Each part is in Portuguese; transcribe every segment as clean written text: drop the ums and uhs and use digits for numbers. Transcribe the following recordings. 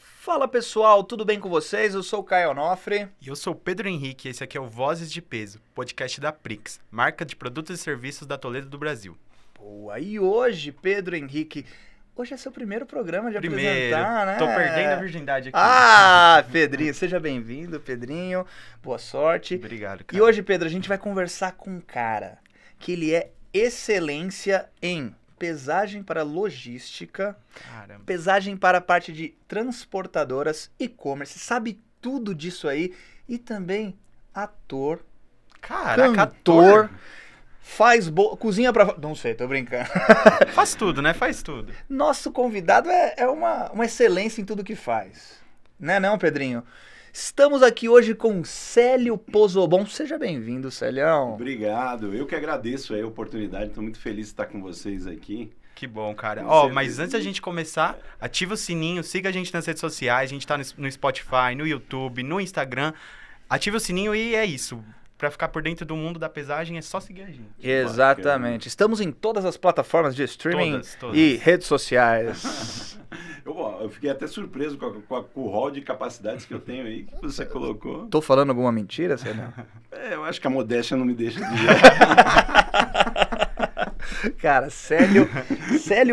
Fala pessoal, tudo bem com vocês? Eu sou o Caio Onofre. E eu sou o Pedro Henrique, esse aqui é o Vozes de Peso, podcast da Prix, marca de produtos e serviços da Toledo do Brasil. Boa, e hoje, Pedro Henrique, hoje é seu primeiro programa de apresentar, né? Tô perdendo a virgindade aqui. Ah, Pedrinho, seja bem-vindo, Pedrinho, boa sorte. Obrigado, cara. E hoje, Pedro, a gente vai conversar com um cara que ele é excelência em pesagem para logística, Caramba. pesagem para a parte de transportadoras, e-commerce, sabe tudo disso aí. E também ator, Caraca, cantor, ator. cozinha pra... Não sei, tô brincando. Faz tudo, né? Faz tudo. Nosso convidado é uma excelência em tudo que faz. Né não, Pedrinho? Estamos aqui hoje com Célio Pozobon. Seja bem-vindo, Célião. Obrigado, eu que agradeço a oportunidade, estou muito feliz de estar com vocês aqui. Que bom, cara. Com Ó, certeza. mas antes da gente começar, ativa o sininho, siga a gente nas redes sociais, a gente tá no Spotify, no YouTube, no Instagram. Ativa o sininho e é isso. Pra ficar por dentro do mundo da pesagem é só seguir a gente. Exatamente. Estamos em todas as plataformas de streaming Todas. e redes sociais. Eu fiquei até surpreso com o rol de capacidades que eu tenho aí, que você colocou. Tô falando alguma mentira, Célião? Eu acho que a modéstia não me deixa de Cara, Célio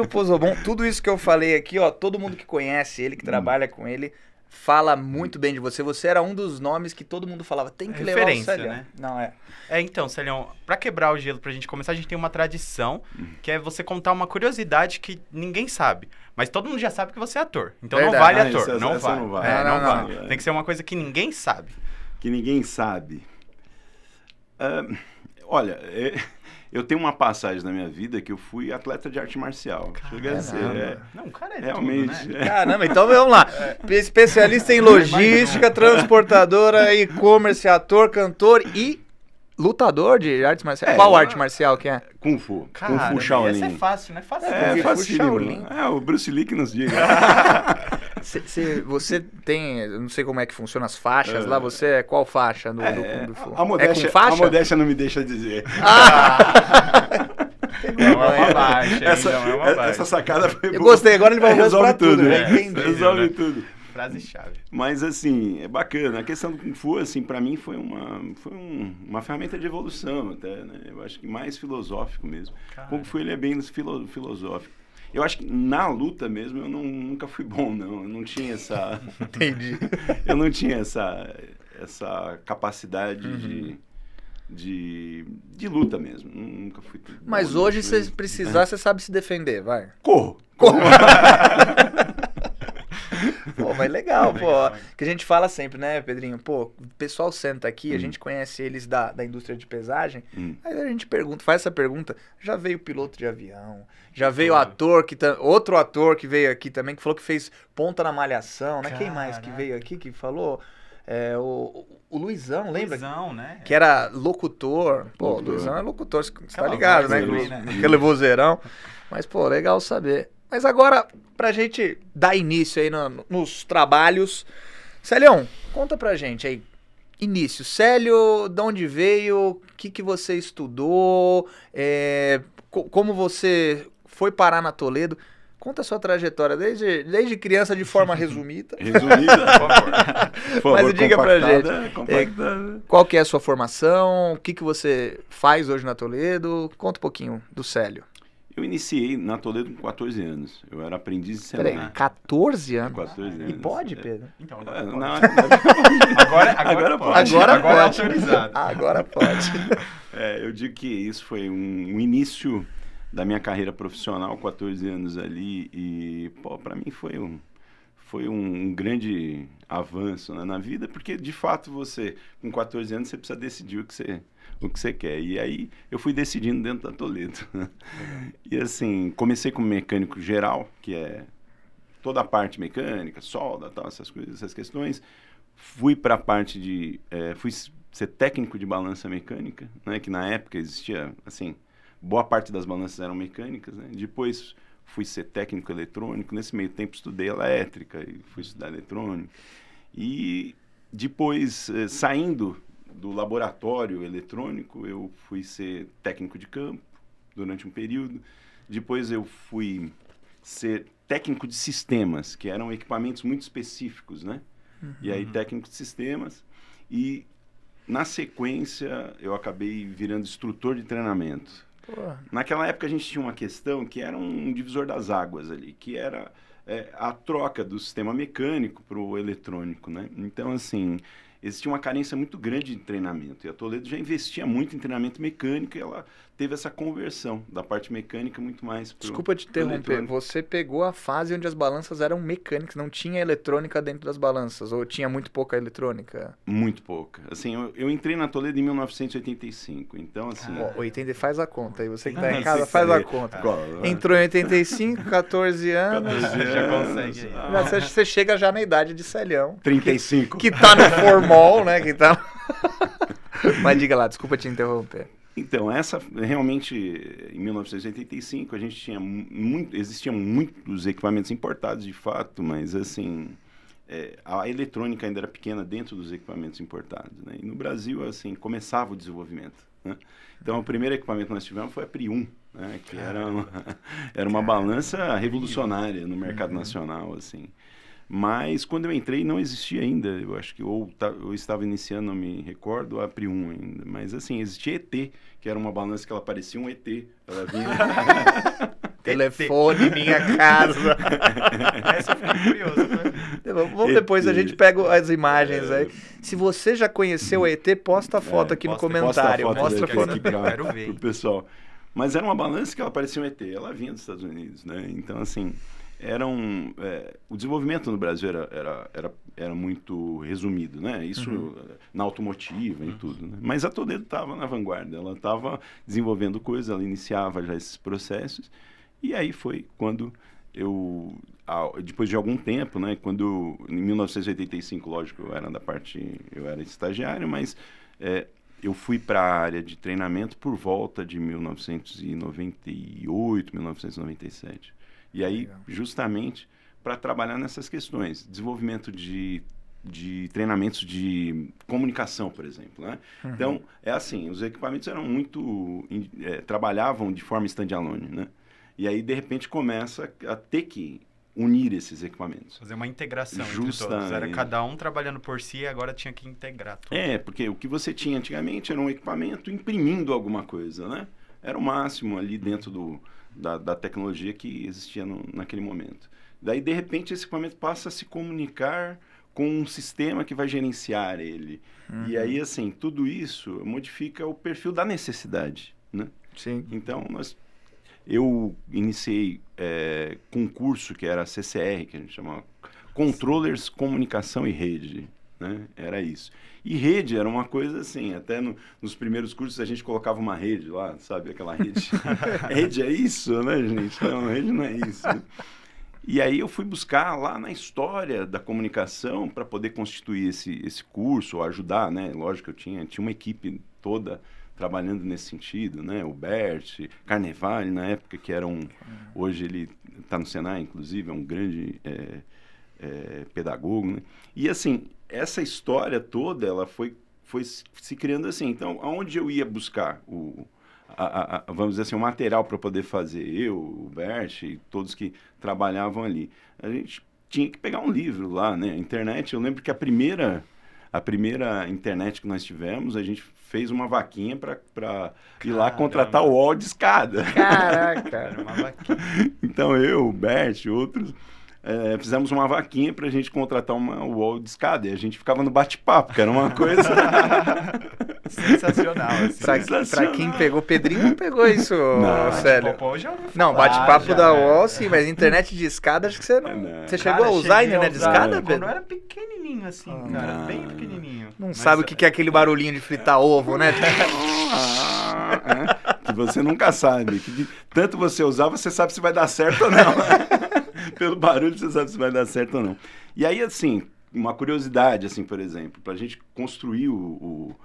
Pozobon, tudo isso que eu falei aqui, ó, todo mundo que conhece ele, que trabalha com ele, fala muito bem de você. Você era um dos nomes que todo mundo falava, tem que levar o Referência, Célião. né? Não, é. Então, Celião, pra quebrar o gelo pra gente começar, a gente tem uma tradição, que é você contar uma curiosidade que ninguém sabe. Mas todo mundo já sabe que você é ator. Então Verdade. não vale Ah, ator. essa Não não vale. vale. É, Não, não não, vale. não. Tem que ser uma coisa que ninguém sabe. que ninguém sabe. Olha, eu tenho uma passagem na minha vida que eu fui atleta de arte marcial. Chega a ser, Caramba. Não, o cara é realmente. tudo, né? Caramba, então vamos lá. Especialista em logística, transportadora, e-commerce, ator, cantor e lutador de artes marciais. Qual arte marcial que é? Kung Fu. Cara, Kung Fu Shaolin. essa é fácil, né? Fácil. É, Kung Fu facílimo. Shaolin. É, o Bruce Lee que nos diga. Você tem, eu não sei como é que funcionam as faixas lá, você é qual faixa do Kung Fu? A modéstia, é com faixa? a modéstia não me deixa dizer. Não é uma baixa, Essa, não é uma baixa. essa sacada foi Eu boa. gostei, agora ele vai Resolve pra tudo, tudo, né? né? Entendi. Resolve né? tudo. Frase-chave. Mas assim, é bacana. A questão do Kung Fu, assim, pra mim foi uma ferramenta de evolução até, né? Eu acho que mais filosófico mesmo. Cara. Kung Fu, ele é bem filosófico. Eu acho que na luta mesmo eu nunca fui bom, não. Eu não tinha essa... Entendi. Eu não tinha essa capacidade de luta mesmo. Nunca fui... Mas bom hoje, nisso, se precisar, você sabe se defender, vai. Corro! Pô, mas legal, pô. Que a gente fala sempre, né, Pedrinho? Pô, o pessoal senta aqui, a gente conhece eles da indústria de pesagem, aí a gente pergunta, faz essa pergunta, já veio piloto de avião, já veio ator, outro ator que veio aqui também, que falou que fez ponta na Malhação, né? Quem mais que Caraca. veio aqui que falou? É, o Luizão, lembra? Luizão, né? Que era locutor. Pô, o Locutor. Luizão é locutor, você tá Aquela ligado, voz né? dele, Aquele, né? aquele vozeirão. Mas, pô, legal saber. Mas agora, pra gente dar início aí nos trabalhos. Célião, conta pra gente aí. Início. Célio, de onde veio? O que você estudou? Como você foi parar na Toledo? Conta a sua trajetória desde criança de forma resumida. Resumida, por favor. Mas diga pra gente, Compactada. qual que é a sua formação? O que você faz hoje na Toledo? Conta um pouquinho do Célio. Eu iniciei na Toledo com 14 anos. Eu era aprendiz de Peraí, cenário. 14 anos? 14 anos. E pode, Pedro? Então, É, agora não, Agora pode. Agora é pode. autorizado. Agora pode. eu digo que isso foi um início da minha carreira profissional, 14 anos ali, e, pô, pra mim foi um grande avanço, né, na vida, porque, de fato, você, com 14 anos, você precisa decidir o que você quer. E aí, eu fui decidindo dentro da Toledo. E, assim, comecei como mecânico geral, que é toda a parte mecânica, solda, tal, essas coisas, essas questões. Fui para a parte de... fui ser técnico de balança mecânica, né, que na época existia, assim... Boa parte das balanças eram mecânicas, né? Depois fui ser técnico eletrônico. Nesse meio tempo estudei elétrica e fui estudar eletrônica. E depois, saindo do laboratório eletrônico, eu fui ser técnico de campo durante um período. Depois eu fui ser técnico de sistemas, que eram equipamentos muito específicos, né? E aí, técnico de sistemas. E, na sequência, eu acabei virando instrutor de treinamento. Naquela época, a gente tinha uma questão que era um divisor das águas ali, que era a troca do sistema mecânico para o eletrônico, né? Então, assim, existia uma carência muito grande de treinamento. E a Toledo já investia muito em treinamento mecânico e ela teve essa conversão da parte mecânica muito mais pro Desculpa te interromper, você pegou a fase onde as balanças eram mecânicas, não tinha eletrônica dentro das balanças, ou tinha muito pouca eletrônica? Muito pouca. Assim, eu entrei na Toledo em 1985, então assim... 80, faz a conta aí, você que tá em casa, faz a conta. Qual? Entrou em 85, 14 anos... Já consegue aí. Você chega já na idade de Celião. 35. Que tá no formol, né, que tá... Mas diga lá, desculpa te interromper. Então, essa realmente, em 1985, a gente tinha existiam muitos equipamentos importados, de fato, mas assim, a eletrônica ainda era pequena dentro dos equipamentos importados, né? E no Brasil, assim, começava o desenvolvimento, né? Então, o primeiro equipamento que nós tivemos foi a Pri 1, né? Que era uma balança revolucionária no mercado nacional, assim. Mas, quando eu entrei, não existia ainda. Eu acho que eu estava iniciando, não me recordo, a Pri 1 ainda. Mas, assim, existia ET, que era uma balança que ela parecia um ET. Ela vinha... Telefone, minha casa. Essa eu fiquei curioso, né? Vamos depois, a gente pega as imagens aí. Se você já conheceu o ET, posta a foto aqui no comentário. Mostra a foto aqui Quero ver. pro pessoal. Mas era uma balança que ela parecia um ET. Ela vinha dos Estados Unidos, né? Então, assim... o desenvolvimento no Brasil era muito resumido, né? Isso na automotiva e tudo, né? Mas a Toledo estava na vanguarda, ela estava desenvolvendo coisas, ela iniciava já esses processos, e aí foi quando depois de algum tempo, né? Em 1985, lógico, eu era estagiário, mas eu fui para a área de treinamento por volta de 1998, 1997. E aí, justamente, para trabalhar nessas questões, desenvolvimento de treinamentos de comunicação, por exemplo, né? Então, assim, os equipamentos eram trabalhavam de forma standalone, né? E aí, de repente, começa a ter que unir esses equipamentos. Fazer uma integração entre todos. Era cada um trabalhando por si e agora tinha que integrar tudo. Porque o que você tinha antigamente era um equipamento imprimindo alguma coisa, né? Era o máximo ali dentro da tecnologia que existia naquele momento. Daí, de repente, esse equipamento passa a se comunicar com um sistema que vai gerenciar ele. E aí, assim, tudo isso modifica o perfil da necessidade, né? Sim. Então, eu iniciei com um curso que era CCR, que a gente chamava Controllers, Comunicação e Rede, né? Era isso. E rede era uma coisa assim, até nos primeiros cursos a gente colocava uma rede lá, sabe? Aquela rede. Rede é isso, né, gente? Não, rede não é isso. E aí eu fui buscar lá na história da comunicação para poder constituir esse curso, ou ajudar, né? Lógico, eu tinha uma equipe toda trabalhando nesse sentido, né? O Bert, Carnevale, na época, que era hoje ele está no Senai, inclusive, é um grande pedagogo, né? E assim, essa história toda, ela foi se criando assim. Então, aonde eu ia buscar vamos dizer assim, o material para poder fazer, o Bert e todos que trabalhavam ali, a gente tinha que pegar um livro lá, né? A internet, eu lembro que a primeira internet que nós tivemos, a gente fez uma vaquinha para ir lá contratar o UOL de escada. Caraca! Era uma vaquinha. Então, eu, o Bert, outros... fizemos uma vaquinha pra gente contratar uma UOL de escada e a gente ficava no bate-papo, que era uma coisa sensacional, assim. Pra quem pegou, Pedrinho não pegou isso, Célio. Não, falar, bate-papo da UOL, sim, mas internet de escada, acho que você não... Você chegou a usar a internet de escada, Pedro? Quando eu era pequenininho, assim, cara, bem pequenininho. Não sabe o que é aquele barulhinho de fritar ovo, né? Que você nunca sabe. Que tanto você usar, você sabe se vai dar certo ou não. Pelo barulho, você sabe se vai dar certo ou não. E aí, assim, uma curiosidade, assim, por exemplo, para a gente construir o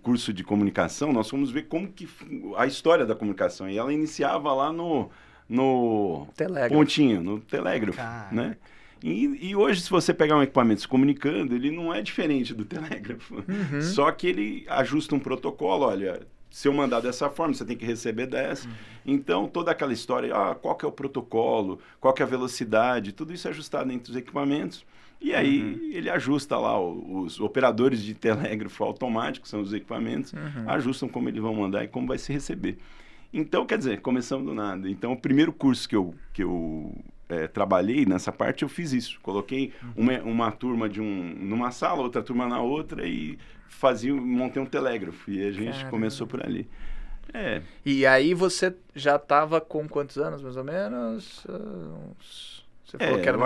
curso de comunicação, nós fomos ver como que a história da comunicação. E ela iniciava lá no Telégrafo. pontinho, no telégrafo, né? E hoje, se você pegar um equipamento se comunicando, ele não é diferente do telégrafo. Só que ele ajusta um protocolo, olha, se eu mandar dessa forma, você tem que receber dessa. Então, toda aquela história, qual que é o protocolo, qual que é a velocidade, tudo isso é ajustado entre os equipamentos. E aí ele ajusta lá, os operadores de telégrafo automático, são os equipamentos, ajustam como eles vão mandar e como vai se receber. Então, quer dizer, começamos do nada. Então, o primeiro curso que eu trabalhei nessa parte, eu fiz isso. Coloquei uma turma numa sala, outra turma na outra e montei um telégrafo. E a gente começou por ali. E aí você já estava com quantos anos, mais ou menos? Você falou que era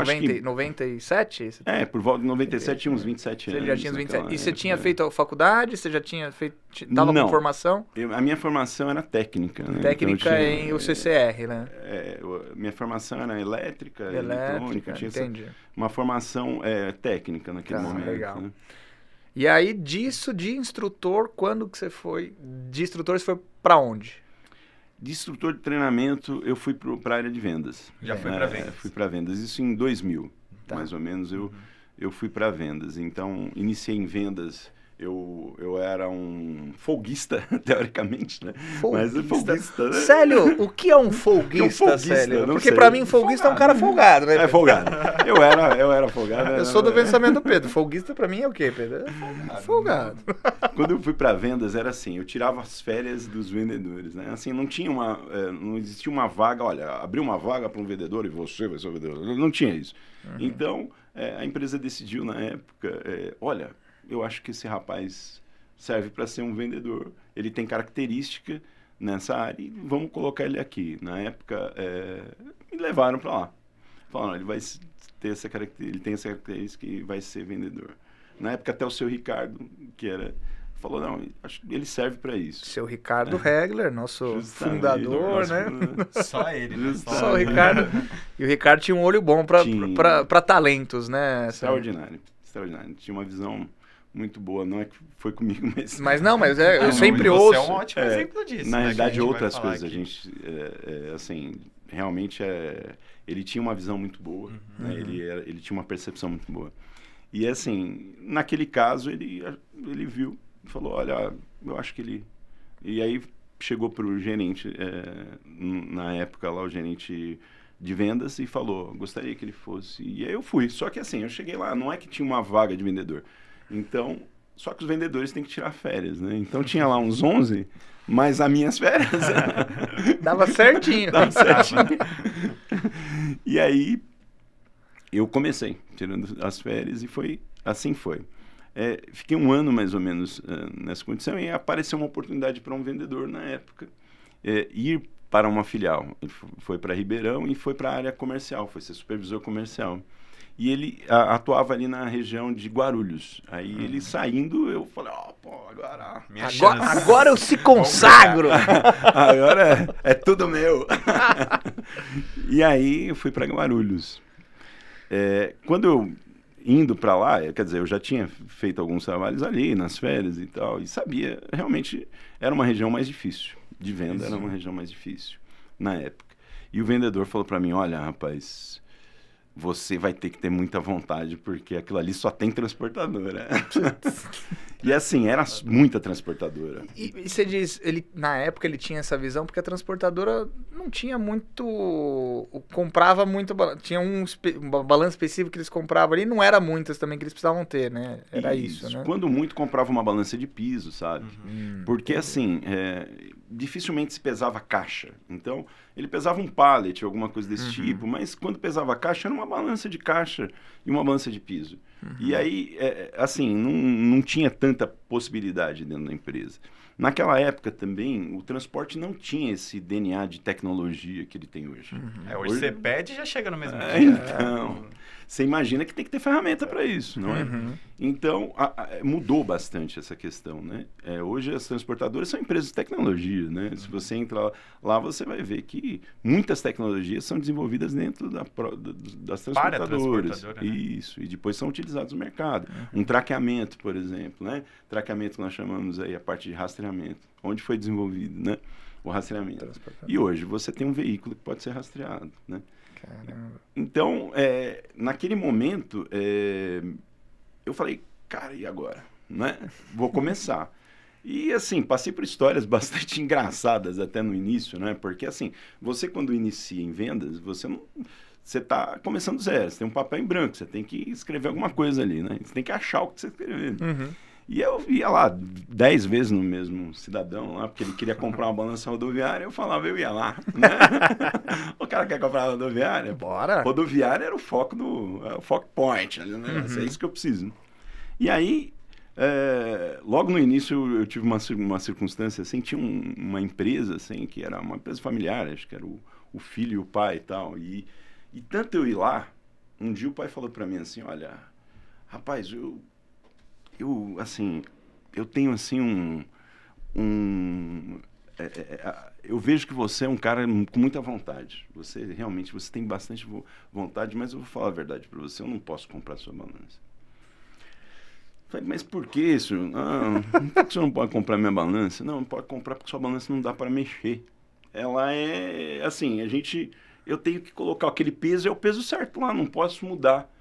97? Por volta de 97, tinha uns 27 anos. Você já tinha uns 27. E você tinha feito a faculdade? Você já tinha feito... Estava com formação? A minha formação era técnica. Né? Técnica então, em o CCR, né? Minha formação era elétrica, eletrônica. Entendi. Uma formação técnica naquele momento. Legal. Né? E aí, disso, de instrutor, quando que você foi? De instrutor, você foi para onde? De instrutor de treinamento, eu fui para a área de vendas. Já foi para vendas? Fui para vendas. Isso em 2000, mais ou menos, eu fui para vendas. Então, iniciei em vendas. Eu era um folguista, teoricamente, né? Folguista, né? Célio, o que é um folguista, Célio? Porque para mim, folguista é um cara folgado, né? É folgado. Eu era folgado. Eu sou do pensamento do Pedro. Folguista para mim é o quê, Pedro? Folgado. Quando eu fui para vendas, era assim, eu tirava as férias dos vendedores, né? Assim, não existia uma vaga, olha, abriu uma vaga para um vendedor e você vai ser o vendedor. Não tinha isso. Então, a empresa decidiu na época, olha, eu acho que esse rapaz serve para ser um vendedor. Ele tem característica nessa área e vamos colocar ele aqui. Na época, me levaram para lá. Falaram, ele vai ter essa característica, ele tem essa característica e vai ser vendedor. Na época, até o seu Ricardo, falou, não, acho que ele serve para isso. Seu Ricardo Regler, nosso fundador, né? Só ele, né? Só o Ricardo. E o Ricardo tinha um olho bom para talentos, né? Extraordinário. Tinha uma visão muito boa, não é que foi comigo, mas eu sempre ouço. Você é um ótimo exemplo disso. Na realidade, outras coisas. A gente, assim, realmente, ele tinha uma visão muito boa, né? Ele tinha uma percepção muito boa. E, assim, naquele caso, ele viu, falou, olha, eu acho que ele... E aí, chegou para o gerente, na época lá, o gerente de vendas, e falou, gostaria que ele fosse. E aí eu fui. Só que, assim, eu cheguei lá, não é que tinha uma vaga de vendedor. Então, só que os vendedores têm que tirar férias, né? Então, tinha lá uns 11, mas as minhas férias... Dava certinho. E aí, eu comecei, tirando as férias, e assim foi. Fiquei um ano, mais ou menos, nessa condição, e apareceu uma oportunidade para um vendedor, na época, ir para uma filial. Ele foi para Ribeirão e foi para a área comercial, foi ser supervisor comercial. E ele atuava ali na região de Guarulhos. Aí ele saindo, eu falei, agora eu se consagro. Agora é tudo meu. E aí eu fui para Guarulhos. Quando eu indo para lá, quer dizer, eu já tinha feito alguns trabalhos ali, nas férias e tal, e sabia, realmente, era uma região mais difícil. De venda, era uma região mais difícil na época. E o vendedor falou para mim, olha, rapaz... você vai ter que ter muita vontade, porque aquilo ali só tem transportadora. E assim, era muita transportadora. E você diz, na época ele tinha essa visão, porque a transportadora não tinha muito... comprava muito... tinha uma balança específica que eles compravam ali, não era muitas também que eles precisavam ter, né? Era isso, né? Quando muito, comprava uma balança de piso, sabe? Porque assim, dificilmente se pesava caixa. Então, ele pesava um pallet, alguma coisa desse tipo, mas quando pesava caixa, era uma balança de caixa e uma balança de piso. E aí, assim, não tinha tanta possibilidade dentro da empresa. Naquela época também, o transporte não tinha esse DNA de tecnologia que ele tem hoje. Hoje você pede e já chega no mesmo dia. Então, você imagina que tem que ter ferramenta para isso, não é? Então, mudou bastante essa questão, né? Hoje as transportadoras são empresas de tecnologia, né? Se você entra lá, você vai ver que muitas tecnologias são desenvolvidas dentro das transportadoras. Né? Isso, e depois são utilizadas no mercado. Um traqueamento, por exemplo, né? Traqueamento que nós chamamos aí a parte de rastreamento. Onde foi desenvolvido, né? O rastreamento. E hoje você tem um veículo que pode ser rastreado, né? Caramba. Então, naquele momento, eu falei, cara, e agora? Né? Vou começar. E, assim, passei por histórias bastante engraçadas até no início, né? Porque, assim, você quando inicia em vendas, você está começando do zero, você tem um papel em branco, você tem que escrever alguma coisa ali, né? Você tem que achar o que você escreveu. Uhum. E eu ia lá 10 vezes no mesmo cidadão lá, porque ele queria comprar uma balança rodoviária, eu falava, eu ia lá, né? O cara quer comprar uma rodoviária? Bora! Rodoviária era o foco foco point, né? Uhum. É isso que eu preciso. E aí, logo no início eu tive uma circunstância assim, tinha uma empresa assim, que era uma empresa familiar, acho que era o filho e o pai e tal, e tanto eu ir lá, um dia o pai falou para mim assim, olha, rapaz, assim, eu tenho assim eu vejo que você é um cara com muita vontade. Você tem bastante vontade, mas eu vou falar a verdade para você, eu não posso comprar sua balança. Falei, mas por que isso? Por que você não pode comprar minha balança? Não pode comprar porque sua balança não dá para mexer. Ela é assim, eu tenho que colocar aquele peso, é o peso certo lá, não posso mudar.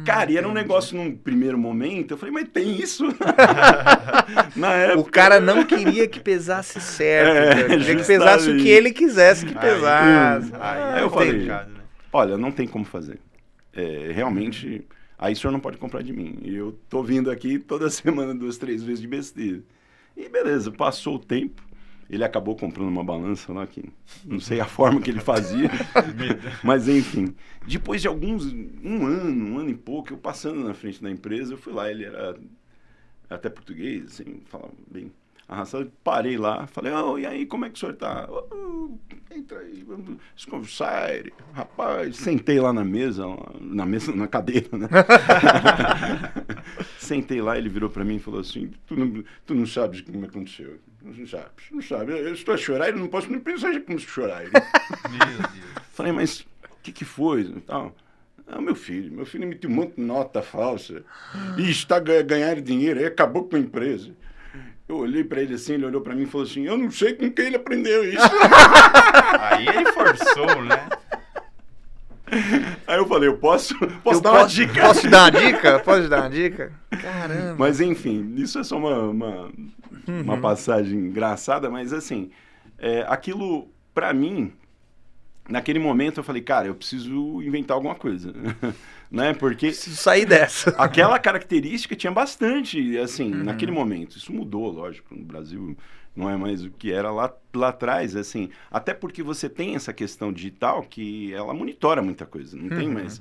Cara, e era um negócio num primeiro momento, eu falei, mas tem isso? Na época... O cara não queria que pesasse certo, queria que justamente. pesasse o que ele quisesse que pesasse. Aí eu falei, olha, não tem como fazer. Realmente, aí o senhor não pode comprar de mim. E eu tô vindo aqui toda semana 2, 3 vezes de besteira. E beleza, passou o tempo. Ele acabou comprando uma balança lá, que não sei a forma que ele fazia, mas enfim. Depois de um ano e pouco, eu passando na frente da empresa, eu fui lá, ele era até português, assim, falava bem arrastado, parei lá, falei, e aí, como é que o senhor tá? Entra aí, vamos conversar, rapaz, sentei lá na cadeira, né? Sentei lá, ele virou pra mim e falou assim, tu não sabes como aconteceu, não sabe, eu estou a chorar, eu não posso nem pensar como se chorar. Meu Deus. Falei, mas o que foi? E tal. Meu filho emitiu um monte de nota falsa e está ganhando dinheiro, aí acabou com a empresa. Eu olhei pra ele assim, ele olhou pra mim e falou assim, eu não sei com quem ele aprendeu isso. Aí ele forçou, né? Aí eu falei, eu posso dar uma dica? Posso te dar uma dica? Posso te dar uma dica? Caramba. Mas enfim, isso é só uma passagem engraçada, mas assim, aquilo pra mim, naquele momento eu falei, cara, eu preciso inventar alguma coisa, né? Porque preciso sair dessa. aquela característica tinha bastante, assim, naquele momento. Isso mudou, lógico, no Brasil não é mais o que era lá atrás, assim. Até porque você tem essa questão digital que ela monitora muita coisa, não tem mais.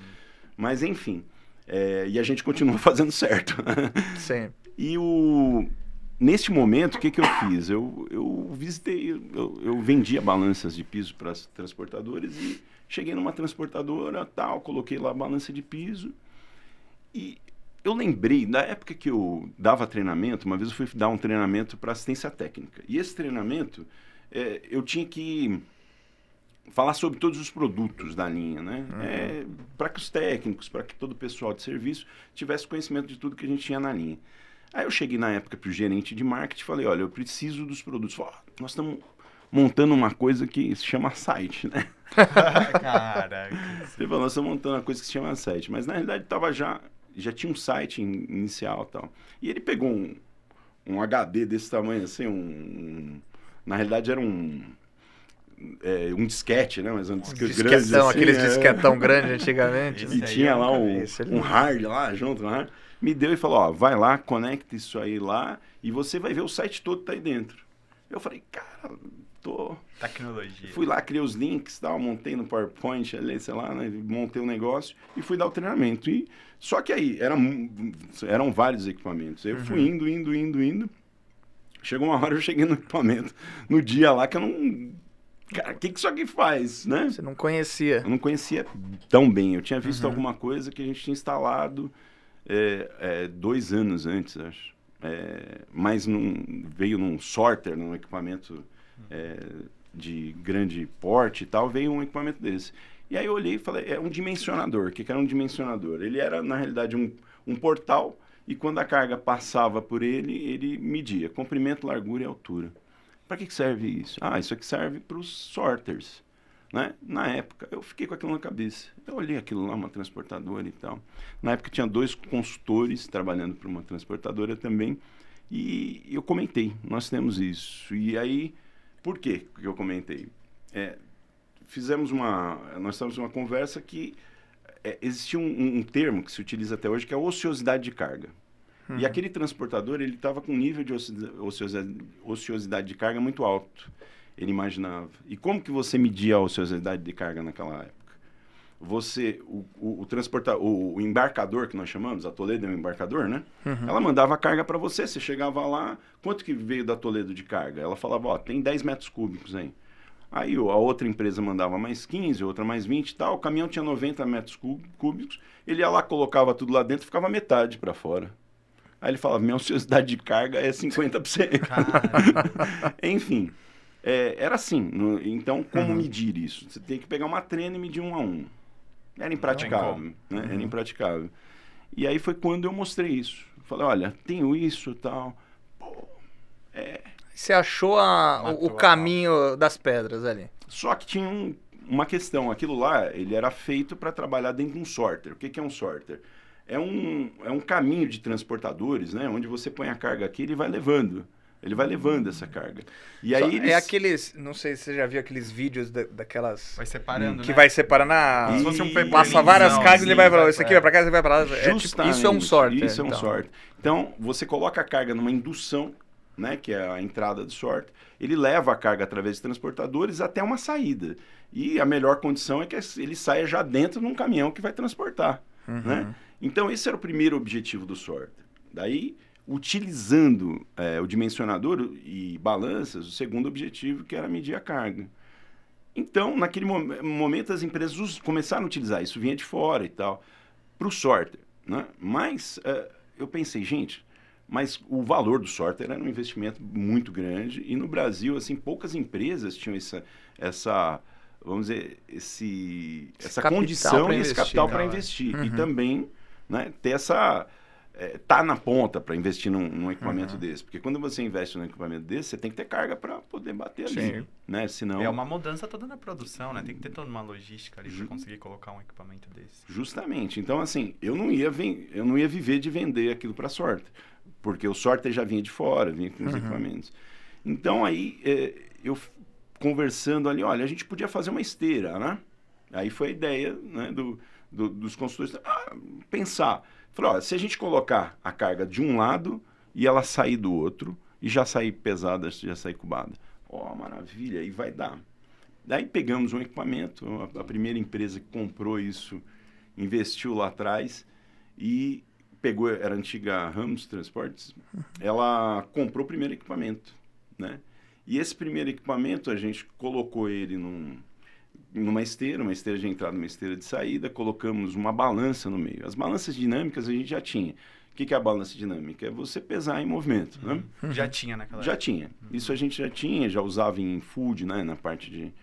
Mas, enfim, e a gente continua fazendo certo. Sim. E neste momento, o que eu fiz? Eu visitei, eu vendia balanças de piso para as transportadoras e cheguei numa transportadora, tal, coloquei lá a balança de piso e eu lembrei, na época que eu dava treinamento, uma vez eu fui dar um treinamento para assistência técnica. E esse treinamento, eu tinha que falar sobre todos os produtos da linha, né? Para que os técnicos, para que todo o pessoal de serviço tivesse conhecimento de tudo que a gente tinha na linha. Aí eu cheguei na época para o gerente de marketing e falei, olha, eu preciso dos produtos. Falei, nós estamos montando uma coisa que se chama site, né? Caraca. Ele falou, nós estamos montando uma coisa que se chama site. Mas na realidade já tinha um site inicial e tal. E ele pegou um HD desse tamanho, assim, na realidade era um disquete, né? Mas um disquete grande. Assim, aqueles disquetão grande antigamente. E tinha lá um hard lá junto, né? Me deu e falou, vai lá, conecta isso aí lá e você vai ver o site todo tá aí dentro. Eu falei, cara, Tecnologia. Fui lá, criei os links, tal, montei no PowerPoint, ali, sei lá, né? Montei o negócio e fui dar o treinamento. Só que aí, eram vários equipamentos. Eu fui indo. Chegou uma hora, eu cheguei no equipamento, no dia lá que eu não... Cara, o que isso aqui faz, né? Você não conhecia. Eu não conhecia tão bem. Eu tinha visto alguma coisa que a gente tinha instalado 2 anos antes, acho. Mas veio num sorter, num equipamento de grande porte e tal, veio um equipamento desse. E aí eu olhei e falei, é um dimensionador. O que era um dimensionador? Ele era, na realidade, um portal e quando a carga passava por ele media comprimento, largura e altura. Para que serve isso? Isso aqui serve para os sorters. né? Na época, eu fiquei com aquilo na cabeça. Eu olhei aquilo lá, uma transportadora e tal. Na época tinha 2 consultores trabalhando para uma transportadora também. E eu comentei, nós temos isso. E aí, por que eu comentei? Nós tivemos uma conversa que existia um termo que se utiliza até hoje, que é a ociosidade de carga. E aquele transportador, ele estava com um nível de ociosidade de carga muito alto. Ele imaginava. E como que você media a ociosidade de carga naquela época? O embarcador, que nós chamamos, a Toledo é um embarcador, né? Ela mandava a carga para você, você chegava lá, quanto que veio da Toledo de carga? Ela falava, ó, tem 10 metros cúbicos aí. Aí a outra empresa mandava mais 15, outra mais 20 e tal, o caminhão tinha 90 metros cúbicos, ele ia lá, colocava tudo lá dentro, ficava metade para fora. Aí ele falava, minha ociosidade de carga é 50%. Enfim, era assim. Então, como medir isso? Você tem que pegar uma trena e medir 1 a 1. Era impraticável, né? Era impraticável. E aí foi quando eu mostrei isso. Falei, olha, tenho isso e tal. Pô, Você achou o caminho das pedras ali. Só que tinha uma questão. Aquilo lá, ele era feito para trabalhar dentro de um sorter. O que é um sorter? É um caminho de transportadores, né? Onde você põe a carga aqui e ele vai levando. Ele vai levando essa carga. E aí É aqueles... Não sei se você já viu aqueles vídeos daquelas... Vai separando, que né? vai separando Como se fosse um paper passa link, várias não, cargas e assim, ele vai pra lá. vai Esse aqui vai pra cá, esse aqui vai pra lá. Isso é um sorter. Isso é um sorter. Então, você coloca a carga numa indução, né? Que é a entrada do sorter. Ele leva a carga através de transportadores até uma saída. E a melhor condição é que ele saia já dentro de um caminhão que vai transportar, né? Então, esse era o primeiro objetivo do sorter. Daí, utilizando o dimensionador e balanças, o segundo objetivo, que era medir a carga. Então, naquele momento, as empresas começaram a utilizar isso, vinha de fora e tal, para o sorter, né? Mas eu pensei, gente, mas o valor do sorter era um investimento muito grande e no Brasil, assim, poucas empresas tinham essa vamos dizer, essa condição e esse capital para investir. E também, né, ter essa... tá na ponta para investir num equipamento desse. Porque quando você investe num equipamento desse, você tem que ter carga para poder bater ali. Né? Senão... É uma mudança toda na produção, né? Tem que ter toda uma logística ali para conseguir colocar um equipamento desse. Justamente. Então, assim, eu não ia viver de vender aquilo para sorter. Porque o sorter já vinha de fora, vinha com os equipamentos. Então, aí, eu conversando ali, olha, a gente podia fazer uma esteira, né? Aí foi a ideia, né, dos consultores pensar. Falei, olha, se a gente colocar a carga de um lado e ela sair do outro, e já sair pesada, já sair cubada. Maravilha, aí vai dar. Daí pegamos um equipamento, a primeira empresa que comprou isso, investiu lá atrás e pegou, era a antiga Ramos Transportes, ela comprou o primeiro equipamento, né? E esse primeiro equipamento, a gente colocou ele numa esteira de entrada, uma esteira de saída, colocamos uma balança no meio. As balanças dinâmicas a gente já tinha. O que é a balança dinâmica? É você pesar em movimento, né? Já tinha naquela época. Já tinha. Isso a gente já tinha, já usava em food, né? Na parte de...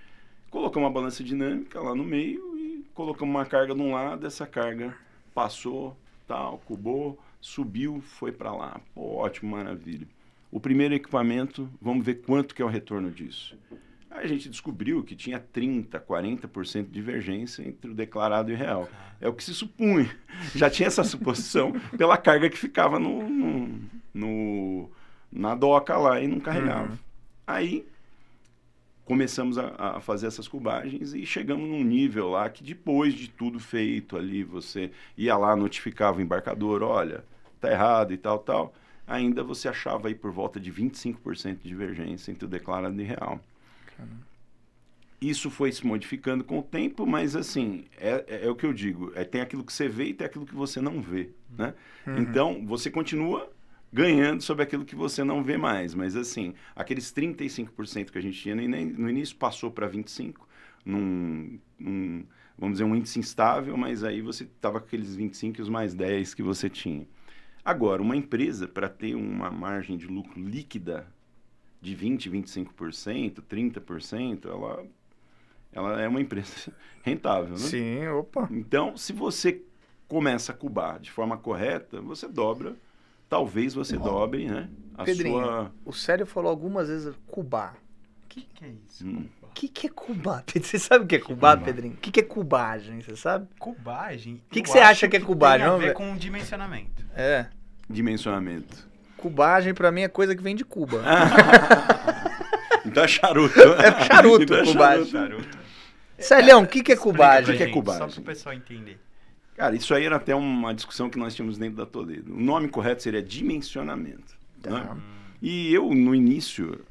Colocamos uma balança dinâmica lá no meio e colocamos uma carga de um lado, essa carga passou, tal, cubou, subiu, foi para lá. Pô, ótimo, maravilha. O primeiro equipamento, vamos ver quanto que é o retorno disso. Aí a gente descobriu que tinha 30%, 40% de divergência entre o declarado e o real. É o que se supunha. Já tinha essa suposição pela carga que ficava na doca lá e não carregava. Aí começamos a fazer essas cubagens e chegamos num nível lá que depois de tudo feito ali, você ia lá, notificava o embarcador, olha, tá errado e tal. Ainda você achava aí por volta de 25% de divergência entre o declarado e o real. Isso foi se modificando com o tempo, mas assim, é o que eu digo, tem aquilo que você vê e tem aquilo que você não vê, né? Então, você continua ganhando sobre aquilo que você não vê mais, mas assim, aqueles 35% que a gente tinha no início passou para 25%, vamos dizer, um índice instável, mas aí você estava com aqueles 25% e os mais 10% que você tinha. Agora, uma empresa, para ter uma margem de lucro líquida de 20%, 25%, 30%, ela é uma empresa rentável, né? Sim, opa. Então, se você começa a cubar de forma correta, você dobra, talvez você dobre, né? Pedrinho, o Célio falou algumas vezes cubar. O que é isso? que é cubar? Você sabe o que é cubar, Pedrinho? O que é cubagem, você sabe? Cubagem? O que você acha que é cubagem? Tem a Vamos ver ver. com dimensionamento. É. Dimensionamento. Cubagem pra mim é coisa que vem de Cuba. Então é charuto. É charuto, Então é cubagem. Charuto. Célio, o que é cubagem? Explica pra que é gente, cubagem? Só pro pessoal entender. Cara, isso aí era até uma discussão que nós tínhamos dentro da Toledo. O nome correto seria dimensionamento. Tá. Né? E eu, no início,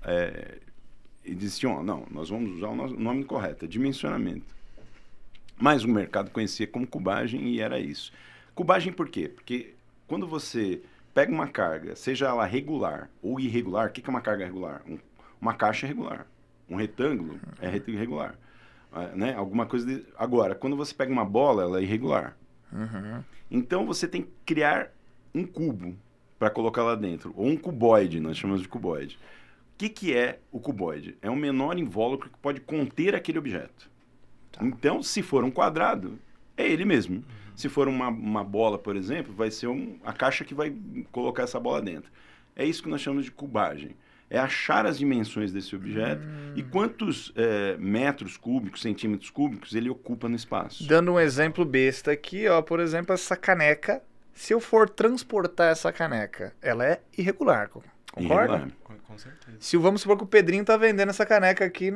eles diziam, não, nós vamos usar o nome correto, é dimensionamento. Mas o mercado conhecia como cubagem e era isso. Cubagem por quê? Porque quando você pega uma carga, seja ela regular ou irregular, o que é uma carga regular? Uma caixa é regular. Um retângulo é irregular. Né? Alguma coisa de... Agora, quando você pega uma bola, ela é irregular. Uhum. Então, você tem que criar um cubo para colocar lá dentro. Ou um cuboide, nós chamamos de cuboide. O que é o cuboide? É o menor invólucro que pode conter aquele objeto. Tá. Então, se for um quadrado, é ele mesmo. Uhum. Se for uma bola, por exemplo, vai ser a caixa que vai colocar essa bola dentro. É isso que nós chamamos de cubagem. É achar as dimensões desse objeto e quantos metros cúbicos, centímetros cúbicos ele ocupa no espaço. Dando um exemplo besta aqui, ó, por exemplo, essa caneca, se eu for transportar essa caneca, ela é irregular, concorda? Irregular. Com certeza. Se vamos supor que o Pedrinho tá vendendo essa caneca aqui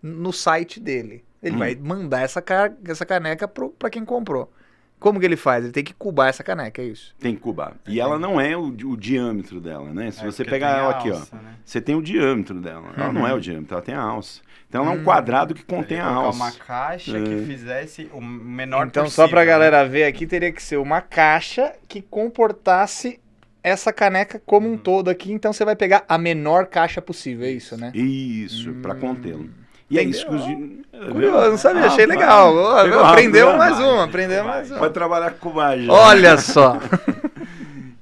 no site dele, ele vai mandar essa caneca para quem comprou. Como que ele faz? Ele tem que cubar essa caneca, é isso? Tem que cubar. E ela não é o diâmetro dela, né? Se você pegar ela aqui, alça, ó, né? você tem o diâmetro dela. Ela não é o diâmetro, ela tem a alça. Então ela é um quadrado que contém a alça. Uma caixa que fizesse o menor então, possível. só pra galera ver aqui, teria que ser uma caixa que comportasse essa caneca como um todo aqui. Então você vai pegar a menor caixa possível, é isso, né? Isso, para contê-lo. E é isso que os... Curioso, não sabia, achei legal. Aprendeu mais uma, Vai trabalhar com cubagem. Olha só.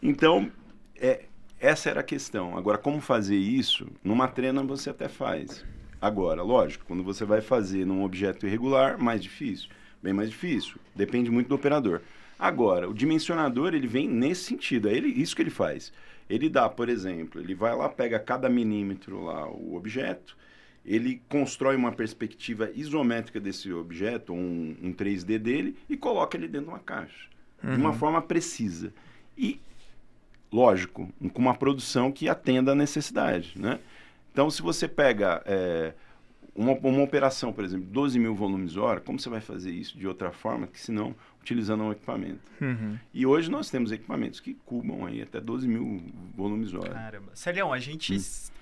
Então, essa era a questão. Agora, como fazer isso? Numa trena você até faz. Agora, lógico, quando você vai fazer num objeto irregular, mais difícil. Bem mais difícil. Depende muito do operador. Agora, o dimensionador, ele vem nesse sentido. É isso que ele faz. Ele dá, por exemplo, ele vai lá, pega cada milímetro lá o objeto, ele constrói uma perspectiva isométrica desse objeto, um 3D dele, e coloca ele dentro de uma caixa. De uma forma precisa. E, lógico, com uma produção que atenda à necessidade, né? Então, se você pega uma operação, por exemplo, 12 mil volumes hora, como você vai fazer isso de outra forma, que senão utilizando um equipamento? E hoje nós temos equipamentos que cubam aí até 12 mil volumes hora. Caramba. Celião,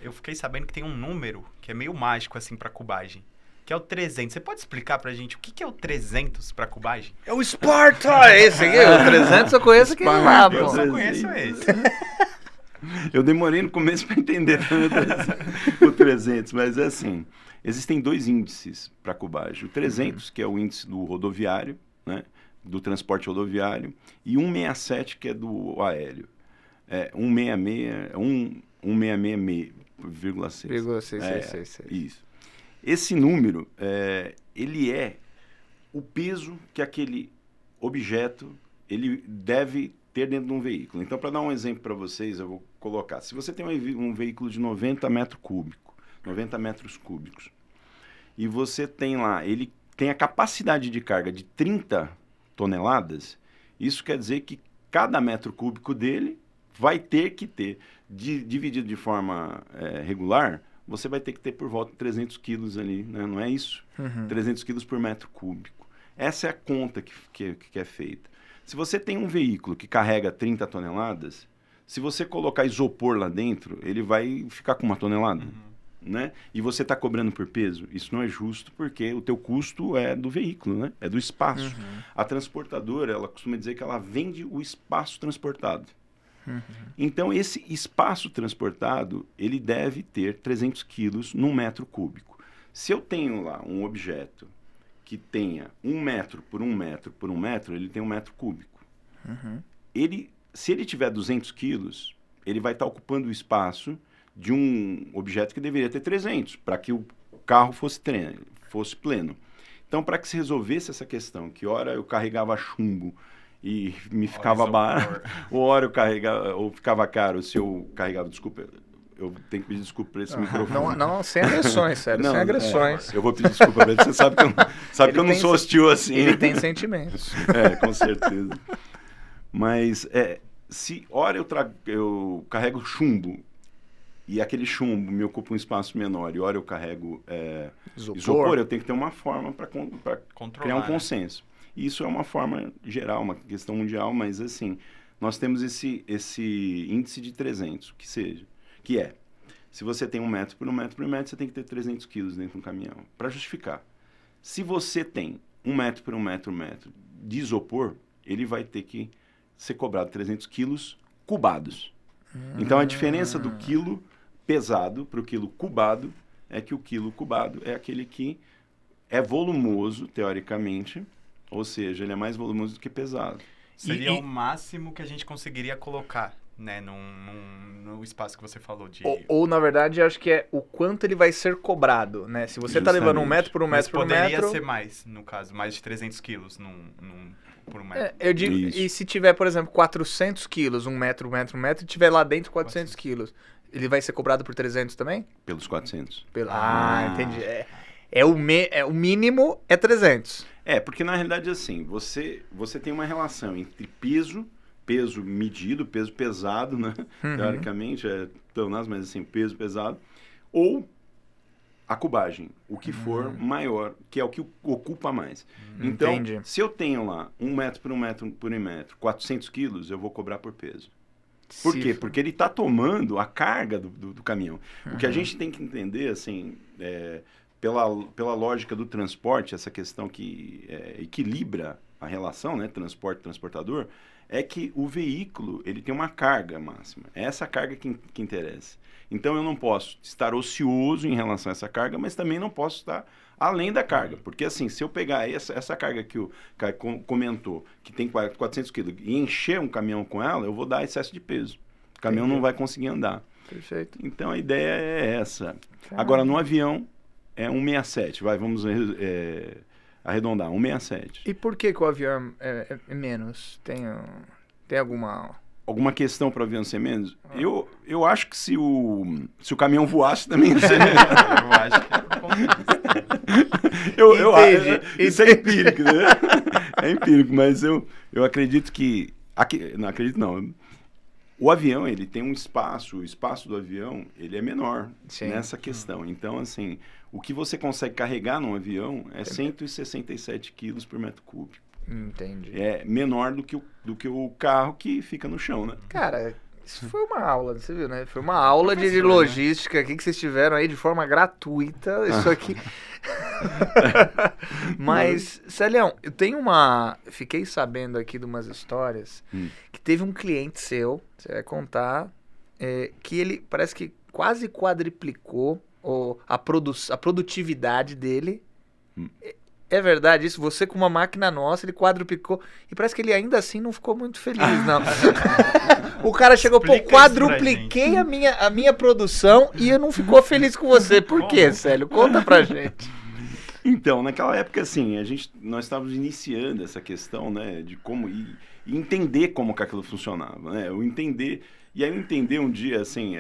eu fiquei sabendo que tem um número que é meio mágico, assim, pra cubagem, que é o 300. Você pode explicar pra gente o que é o 300 pra cubagem? É o Sparta! Esse aqui, o 300 eu conheço aquele lá, pô. Eu só conheço esse. Eu demorei no começo para entender o 300, mas é assim, existem dois índices para cubagem. O 300, que é o índice do rodoviário, né, do transporte rodoviário, e 167, que é do aéreo. 166,6. Isso. Esse número, ele é o peso que aquele objeto ele deve ter dentro de um veículo. Então, para dar um exemplo para vocês, eu vou colocar. Se você tem um veículo de 90 metros cúbicos, e você tem lá, ele tem a capacidade de carga de 30 toneladas, isso quer dizer que cada metro cúbico dele vai ter que ter, dividido de forma regular, você vai ter que ter por volta de 300 quilos ali, né? Não é isso? 300 quilos por metro cúbico. Essa é a conta que é feita. Se você tem um veículo que carrega 30 toneladas, se você colocar isopor lá dentro, ele vai ficar com 1 tonelada, né? E você está cobrando por peso. Isso não é justo porque o teu custo é do veículo, né? É do espaço. A transportadora, ela costuma dizer que ela vende o espaço transportado. Então, esse espaço transportado, ele deve ter 300 quilos num metro cúbico. Se eu tenho lá um objeto que tenha 1 metro por 1 metro por 1 metro, ele tem 1 metro cúbico. Se ele tiver 200 quilos, ele vai estar ocupando o espaço de um objeto que deveria ter 300, para que o carro fosse pleno. Então, para que se resolvesse essa questão, que hora eu carregava chumbo e me ficava barato, ou hora eu carregava, ou ficava caro se eu carregava, eu tenho que pedir desculpa por esse microfone. Não, sem agressões, sério, sem agressões. Eu vou pedir desculpa pra ele, você sabe que eu não sou hostil assim. Ele tem sentimentos. Com certeza. Mas, se hora eu carrego chumbo, e aquele chumbo me ocupa um espaço menor, e hora eu carrego isopor, eu tenho que ter uma forma para criar um consenso. Isso é uma forma geral, uma questão mundial, mas assim, nós temos esse índice de 300, que é, se você tem 1 metro por 1 metro por 1 metro, você tem que ter 300 quilos dentro de um caminhão, para justificar. Se você tem 1 metro por 1 metro por 1 metro de isopor, ele vai ter que ser cobrado 300 quilos cubados. Então, a diferença do quilo pesado para o quilo cubado é que o quilo cubado é aquele que é volumoso, teoricamente, ou seja, ele é mais volumoso do que pesado. Seria o máximo que a gente conseguiria colocar, né, no espaço que você falou de... Ou, na verdade, eu acho que é o quanto ele vai ser cobrado, né? Se você está levando 1 metro por 1 metro por 1 metro... poderia ser mais, no caso, mais de 300 quilos por 1 metro. Eu digo, e se tiver, por exemplo, 400 quilos, 1 metro, 1 metro, 1 metro, e tiver lá dentro 400 quilos, ele vai ser cobrado por 300 também? Pelos 400. Entendi. O mínimo é 300. Porque na realidade, assim, você tem uma relação entre peso medido, peso pesado, né? Teoricamente, toneladas, mas assim, peso pesado, ou a cubagem, o que for maior, que é o que ocupa mais. Então, Entendi. se eu tenho lá 1 metro por 1 metro por 1 metro, 400 quilos, eu vou cobrar por peso. Por quê? Porque ele está tomando a carga do caminhão. O que a gente tem que entender, assim, pela lógica do transporte, essa questão que equilibra a relação, né, transporte-transportador, é que o veículo ele tem uma carga máxima. É essa carga que interessa. Então, eu não posso estar ocioso em relação a essa carga, mas também não posso estar além da carga. Porque, assim, se eu pegar essa carga que o Caio comentou, que tem 400 quilos, e encher um caminhão com ela, eu vou dar excesso de peso. O caminhão não vai conseguir andar. Perfeito. Então, a ideia é essa. Agora, no avião, é 167. Vamos arredondar, 167. E por que o avião é menos? Tem alguma questão para o avião ser menos? Eu acho que se o caminhão voasse também ia ser menos. Eu acho. Isso é empírico, né? É empírico, mas eu acredito que... não acredito, não. O avião, ele tem um espaço, o espaço do avião, ele é menor nessa questão. Então, assim, o que você consegue carregar num avião é 167 quilos por metro cúbico. Entendi. É menor do que o carro que fica no chão, né? Cara, isso foi uma aula, você viu, né? Foi uma aula de logística aqui que vocês tiveram aí de forma gratuita. Isso aqui... Mas, Celião, fiquei sabendo aqui de umas histórias que teve um cliente seu, você vai contar, que ele parece que quase quadriplicou a produtividade dele. É verdade isso? Você com uma máquina nossa, ele quadruplicou. E parece que ele ainda assim não ficou muito feliz, não. O cara chegou, quadrupliquei a minha produção e eu não ficou feliz com você. Por quê, Célio? Conta pra gente. Então, naquela época, assim, nós estávamos iniciando essa questão, né, de como... E entender como que aquilo funcionava, né? Eu entender um dia, assim,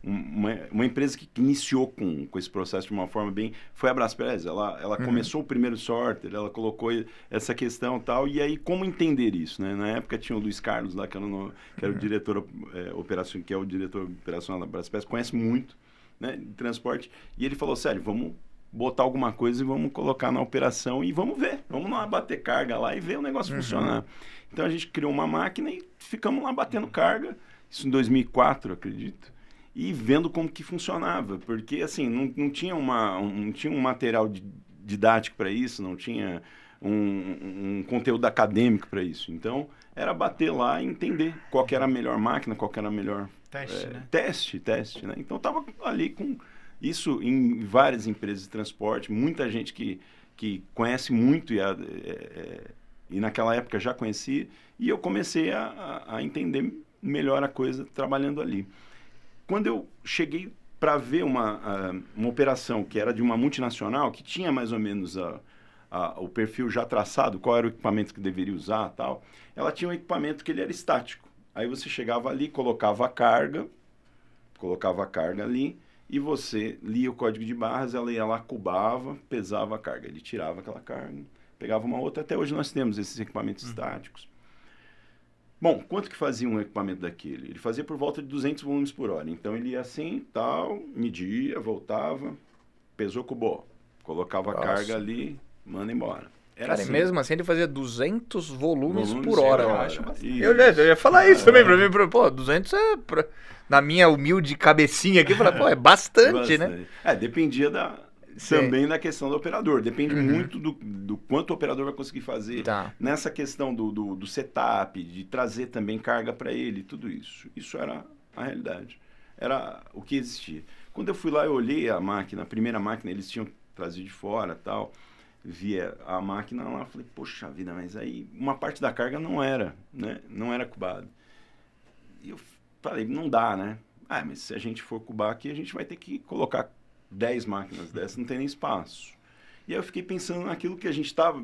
uma empresa que iniciou com esse processo de uma forma bem... Foi a Braspress. Ela começou o primeiro sorter, ela colocou essa questão e tal, e aí como entender isso, né? Na época tinha o Luiz Carlos lá, que era o diretor operacional, que é o diretor operacional da Braspress, conhece muito, né, de transporte, e ele falou, sério, vamos botar alguma coisa e vamos colocar na operação e vamos ver, vamos lá bater carga lá e ver o negócio funcionar. Então a gente criou uma máquina e ficamos lá batendo carga, isso em 2004, acredito, e vendo como que funcionava, porque assim, não tinha um material didático para isso, não tinha um conteúdo acadêmico para isso, então era bater lá e entender qual que era a melhor máquina, qual que era a melhor... Teste, né? Então estava ali com isso em várias empresas de transporte, muita gente que conhece muito e naquela época já conhecia, e eu comecei a entender melhor a coisa trabalhando ali. Quando eu cheguei para ver uma operação que era de uma multinacional, que tinha mais ou menos o perfil já traçado, qual era o equipamento que deveria usar tal, ela tinha um equipamento que ele era estático. Aí você chegava ali, colocava a carga, colocava a carga ali e você lia o código de barras, ela ia lá, cubava, pesava a carga. Ele tirava aquela carga, pegava uma outra. Até hoje nós temos esses equipamentos estáticos. Bom, quanto que fazia um equipamento daquele? Ele fazia por volta de 200 volumes por hora. Então ele ia assim, tal, media, voltava, pesou, cubou. Colocava a carga ali, manda embora. Era cara, assim. E mesmo assim ele fazia 200 volumes por hora. Eu acho. Eu ia falar isso também pra mim. Pô, 200 é... Na minha humilde cabecinha aqui, eu falei, pô, é bastante, né? Dependia também da questão do operador. Depende muito do quanto o operador vai conseguir fazer. Nessa questão do setup, de trazer também carga para ele, tudo isso. Isso era a realidade. Era o que existia. Quando eu fui lá, eu olhei a máquina, a primeira máquina, eles tinham trazido de fora e tal. Via a máquina lá, falei, poxa vida, mas aí uma parte da carga não era, né? Não era cubada. E eu falei, não dá, né? Mas se a gente for cubar aqui, a gente vai ter que colocar 10 máquinas dessas, não tem nem espaço. E aí eu fiquei pensando naquilo que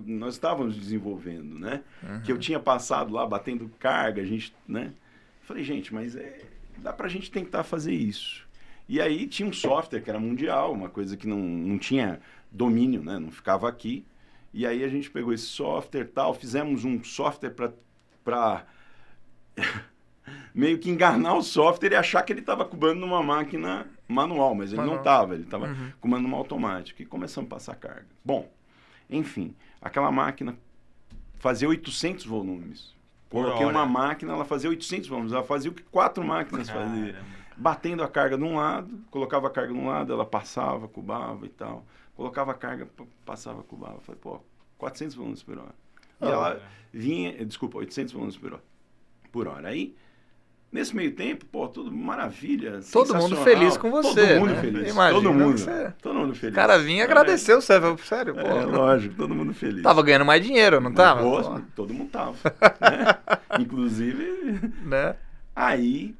nós estávamos desenvolvendo, né? Que eu tinha passado lá, batendo carga, a gente, né? Falei, gente, mas dá pra gente tentar fazer isso. E aí tinha um software que era mundial, uma coisa que não tinha domínio, né? Não ficava aqui. E aí a gente pegou esse software e tal, fizemos um software para meio que enganar o software e achar que ele estava cubando numa máquina manual, mas ele não estava, ele estava cubando numa automática. E começamos a passar carga. Bom, enfim, aquela máquina fazia 800 volumes. Coloquei uma máquina, ela fazia 800 volumes, ela fazia o que 4 máquinas faziam. Batendo a carga de um lado, colocava a carga de um lado, ela passava, cubava e tal. Colocava a carga, passava, cubava. Falei, pô, 400 volumes por hora. E ela vinha, 800 volumes por hora. Aí, nesse meio tempo, pô, tudo maravilha, todo mundo feliz com você, todo mundo feliz, todo mundo feliz. O cara vinha e agradeceu, sério, pô. Lógico, todo mundo feliz. Tava ganhando mais dinheiro, não tava? Todo mundo tava, né? Inclusive, né? Aí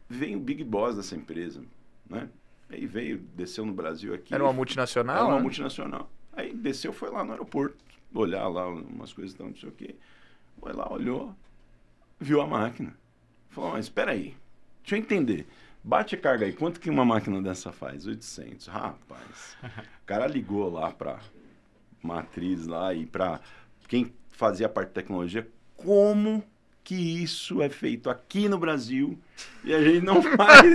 veio o Big Boss dessa empresa, né? Aí desceu no Brasil aqui. Era uma multinacional? Era uma multinacional. Aí desceu, foi lá no aeroporto, olhar lá umas coisas, não sei o quê. Foi lá, olhou, viu a máquina. Falou, mas espera aí, deixa eu entender. Bate a carga aí, quanto que uma máquina dessa faz? 800. Rapaz, o cara ligou lá pra matriz lá e pra quem fazia a parte de tecnologia, como que isso é feito aqui no Brasil e a gente não faz.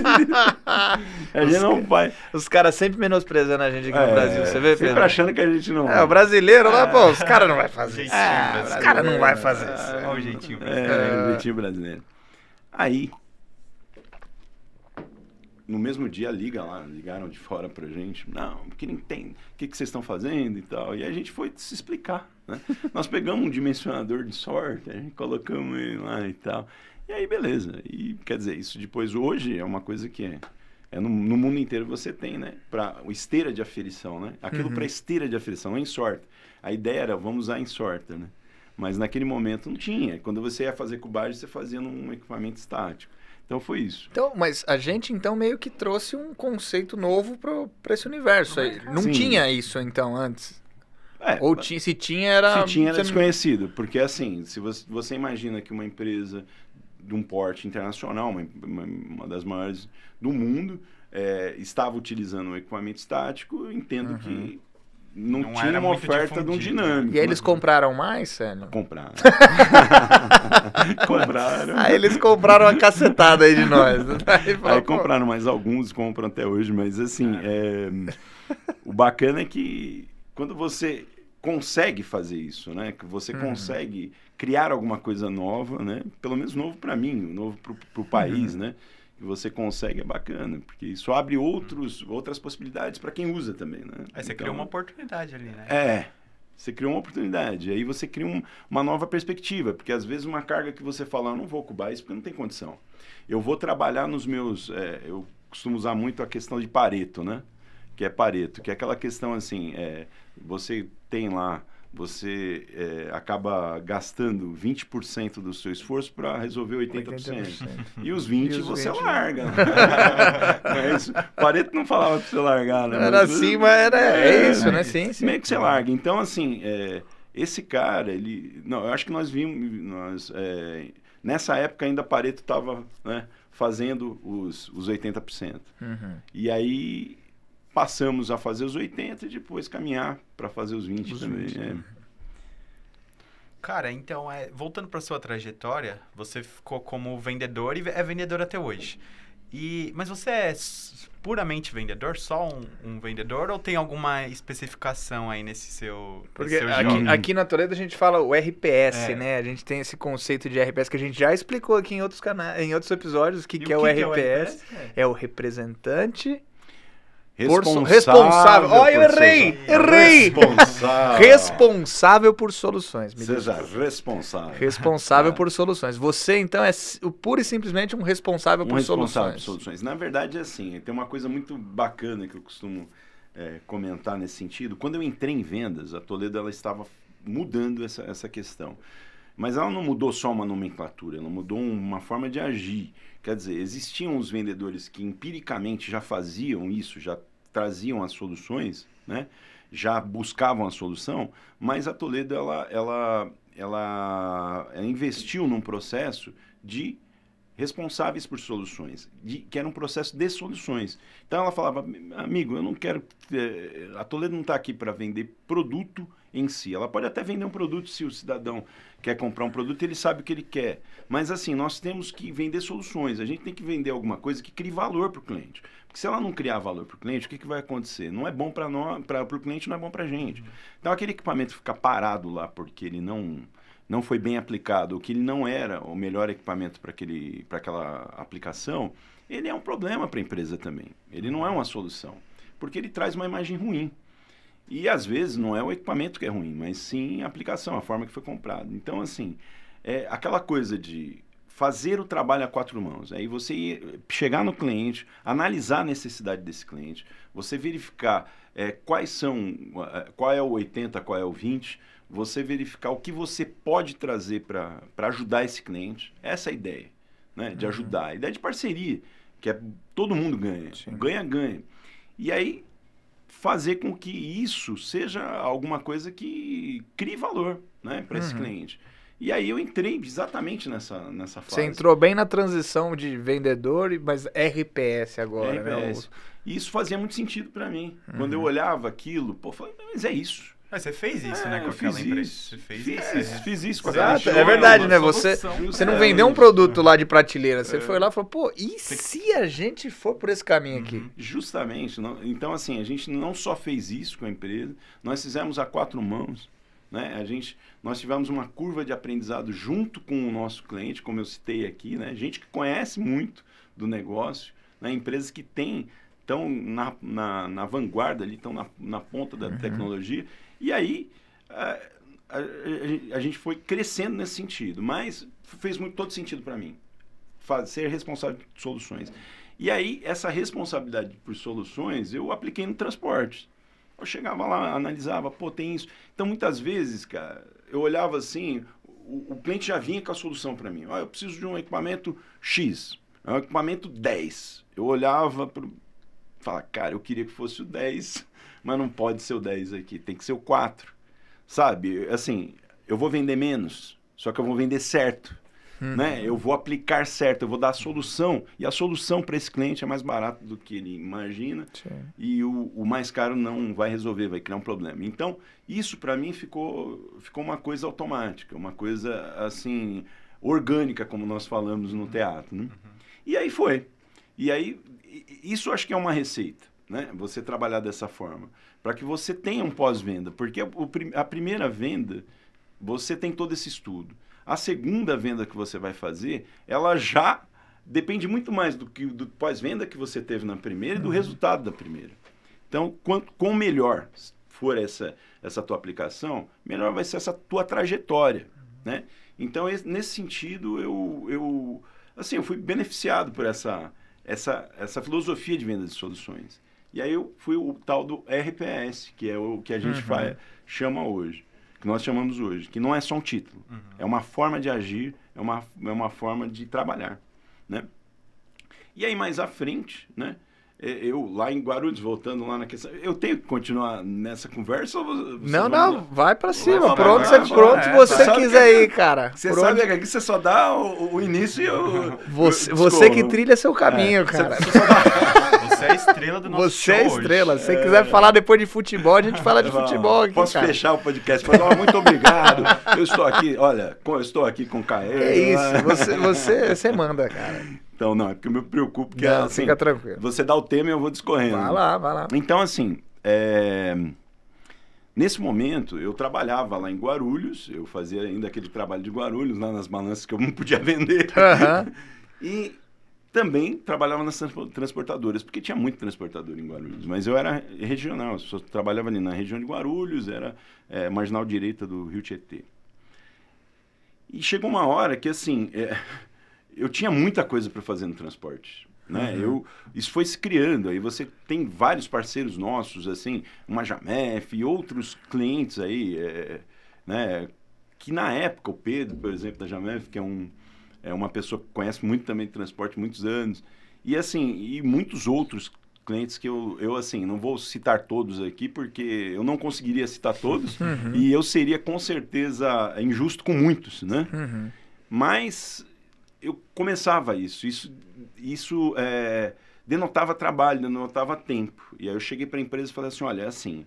Os caras sempre menosprezando a gente aqui no Brasil, você vê, Pedro? Sempre achando que a gente não... o brasileiro lá, pô, os caras não vai fazer isso. Os caras não vai fazer isso. Olha o jeitinho brasileiro. O jeitinho brasileiro. Aí, no mesmo dia, ligaram de fora pra gente. Não, porque não entende. O que vocês estão fazendo e tal. E a gente foi se explicar, né? Nós pegamos um dimensionador de sorte, colocamos ele lá e tal. E aí, beleza. E, quer dizer, isso depois, hoje, é uma coisa que no mundo inteiro você tem, né? Para esteira de aferição, né? Aquilo para esteira de aferição, não em sorte. A ideia era, vamos usar em sorte, né? Mas naquele momento não tinha. Quando você ia fazer cubagem, você fazia num equipamento estático. Então foi isso. Então, mas a gente então meio que trouxe um conceito novo para esse universo aí. Não tinha isso então antes? Ou se tinha era... Se tinha era desconhecido. Porque assim, se você imagina que uma empresa de um porte internacional, uma das maiores do mundo, estava utilizando um equipamento estático, eu entendo que não tinha uma oferta de um dinâmico. E aí eles compraram mais, Célio? Compraram. Compraram. Aí eles compraram uma cacetada aí de nós. Aí compraram mais alguns, compram até hoje, mas assim, o bacana é que quando você consegue fazer isso, né? Que você consegue criar alguma coisa nova, né? Pelo menos novo para mim, novo para o país, né? Que você consegue, é bacana, porque isso abre outras possibilidades para quem usa também, né? Aí você criou uma oportunidade ali, né? Você criou uma oportunidade, aí você cria uma nova perspectiva, porque às vezes uma carga que você fala, eu não vou cubar isso porque não tem condição. Eu vou trabalhar nos meus... eu costumo usar muito a questão de Pareto, né? Que é Pareto, que é aquela questão assim, você tem lá, você acaba gastando 20% do seu esforço para resolver 80%. E os 20% você larga. Mas Pareto não falava para você largar, né? Era assim, mas é isso, né? Sim. Meio que você larga. Então, assim, esse cara, eu acho que nós Nessa época ainda Pareto estava, né, fazendo os 80%. E aí passamos a fazer os 80% e depois caminhar para fazer os 20% também. 20%. Cara, então, voltando para sua trajetória, você ficou como vendedor e é vendedor até hoje. Mas você é puramente vendedor? Só um vendedor? Ou tem alguma especificação aí nesse seu Porque jogo? aqui na Toledo a gente fala o RPS, né? A gente tem esse conceito de RPS que a gente já explicou aqui em outros canais, em outros episódios, o que é o RPS. É o representante... Responsável. Ó, eu errei! Responsável por soluções. Seja responsável. Responsável por soluções. Você, então, é pura e simplesmente um responsável por soluções. Na verdade, é assim, tem uma coisa muito bacana que eu costumo comentar nesse sentido. Quando eu entrei em vendas, a Toledo ela estava mudando essa questão. Mas ela não mudou só uma nomenclatura, ela mudou uma forma de agir. Quer dizer, existiam os vendedores que empiricamente já faziam isso, já traziam as soluções, né? Já buscavam a solução, mas a Toledo ela investiu num processo de responsáveis por soluções, que era um processo de soluções. Então ela falava, amigo, eu não quero... a Toledo não está aqui para vender produto em si. Ela pode até vender um produto se o cidadão quer comprar um produto, ele sabe o que ele quer. Mas assim, nós temos que vender soluções. A gente tem que vender alguma coisa que crie valor para o cliente. Porque se ela não criar valor para o cliente, o que vai acontecer? Não é bom para nós, para o cliente não é bom para a gente. Então aquele equipamento ficar parado lá porque ele não foi bem aplicado, ou que ele não era o melhor equipamento para aquela aplicação, ele é um problema para a empresa também. Ele não é uma solução, porque ele traz uma imagem ruim. E às vezes não é o equipamento que é ruim, mas sim a aplicação, a forma que foi comprado. Então, assim, aquela coisa de fazer o trabalho a quatro mãos. Aí você chegar no cliente, analisar a necessidade desse cliente, você verificar qual é o 80, qual é o 20, você verificar o que você pode trazer para ajudar esse cliente. Essa é a ideia, né? De ajudar. A ideia de parceria, que todo mundo ganha. Ganha. E aí, fazer com que isso seja alguma coisa que crie valor, né, para esse cliente. E aí eu entrei exatamente nessa fase. Você entrou bem na transição de vendedor, mas RPS agora, RPS. Né? E isso fazia muito sentido para mim. Quando eu olhava aquilo, eu falei, mas é isso. Mas você fez isso, né, com aquela empresa? Você fez isso. Fiz isso com aquela empresa. É verdade, né? Você não vendeu um produto lá de prateleira. Você foi lá e falou, pô, e se a gente for por esse caminho aqui? Justamente. Então, assim, a gente não só fez isso com a empresa, nós fizemos a quatro mãos. Né? Nós tivemos uma curva de aprendizado junto com o nosso cliente, como eu citei aqui, né? Gente que conhece muito do negócio, né? Empresas que estão na vanguarda ali, estão na ponta da tecnologia. E aí a gente foi crescendo nesse sentido, mas fez todo sentido para mim, ser responsável por soluções. E aí essa responsabilidade por soluções eu apliquei no transporte. Eu chegava lá, analisava, tem isso. Então, muitas vezes, cara, eu olhava assim, o cliente já vinha com a solução para mim. Eu preciso de um equipamento X, um equipamento 10. Eu olhava, falava, cara, eu queria que fosse o 10, mas não pode ser o 10 aqui, tem que ser o 4. Sabe, assim, eu vou vender menos, só que eu vou vender certo. Né? Eu vou aplicar certo, eu vou dar a solução, e a solução para esse cliente é mais barata do que ele imagina. Sim. E o mais caro não vai resolver, vai criar um problema. Então, isso para mim ficou uma coisa automática, uma coisa assim, orgânica, como nós falamos no teatro. Né? E aí foi. E aí, isso acho que é uma receita, né? Você trabalhar dessa forma, para que você tenha um pós-venda, porque a primeira venda, você tem todo esse estudo. A segunda venda que você vai fazer, ela já depende muito mais do pós-venda que você teve na primeira e do resultado da primeira. Então, quanto melhor for essa tua aplicação, melhor vai ser essa tua trajetória, né? Então, nesse sentido, eu fui beneficiado por essa filosofia de venda de soluções. E aí eu fui o tal do RPS, que é o que a gente chama hoje. Que nós chamamos hoje, que não é só um título, é uma forma de agir, é uma forma de trabalhar, né? E aí mais à frente, né, Eu lá em Guarulhos, voltando lá na questão, eu tenho que continuar nessa conversa ou você Não, vai pra cima. Vai, Pronto, vai, você sabe quiser que- ir, cara. Você Por sabe onde- que aqui você só dá o início e o... Você que trilha seu caminho, cara. Você é a estrela do nosso Você é a show hoje. estrela. Se você quiser falar depois de futebol, a gente fala de futebol aqui, Posso cara. fechar o podcast? Muito obrigado. Eu estou aqui, olha, eu estou aqui com o Caê. É isso, você manda, cara. Então, não, é porque eu me preocupo, porque Não, assim, fica tranquilo. você dá o tema e eu vou discorrendo. Vai lá. Então, assim, nesse momento, eu trabalhava lá em Guarulhos, eu fazia ainda aquele trabalho de Guarulhos, lá nas balanças que eu não podia vender. Aham. E também trabalhava nas transportadoras, porque tinha muito transportador em Guarulhos, mas eu era regional, eu só trabalhava ali na região de Guarulhos, era marginal direita do Rio Tietê. E chegou uma hora que, assim, eu tinha muita coisa para fazer no transporte, né? Isso foi se criando, aí você tem vários parceiros nossos, assim, uma Jamef e outros clientes aí, né? Que na época, o Pedro, por exemplo, da Jamef, que é uma pessoa que conhece muito também de transporte, muitos anos, e assim, e muitos outros clientes que eu assim, não vou citar todos aqui, porque eu não conseguiria citar todos, e eu seria com certeza injusto com muitos, né? Mas eu começava isso denotava trabalho, denotava tempo. E aí eu cheguei para a empresa e falei assim, olha, assim,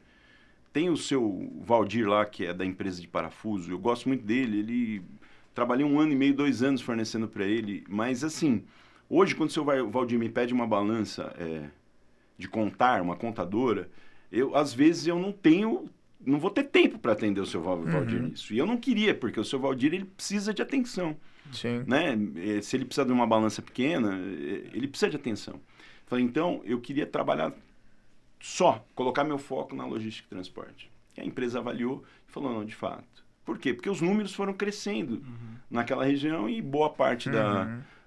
tem o seu Valdir lá, que é da empresa de parafuso, eu gosto muito dele, ele... Trabalhei 1 ano e meio, 2 anos fornecendo para ele, mas assim, hoje quando o seu Valdir me pede uma balança de contar, uma contadora, às vezes eu não vou ter tempo para atender o seu Valdir nisso. E eu não queria, porque o seu Valdir, ele precisa de atenção. Sim. Né? Se ele precisa de uma balança pequena, ele precisa de atenção. Falei, então, eu queria trabalhar colocar meu foco na logística e transporte. E a empresa avaliou e falou, não, de fato. Por quê? Porque os números foram crescendo naquela região e boa parte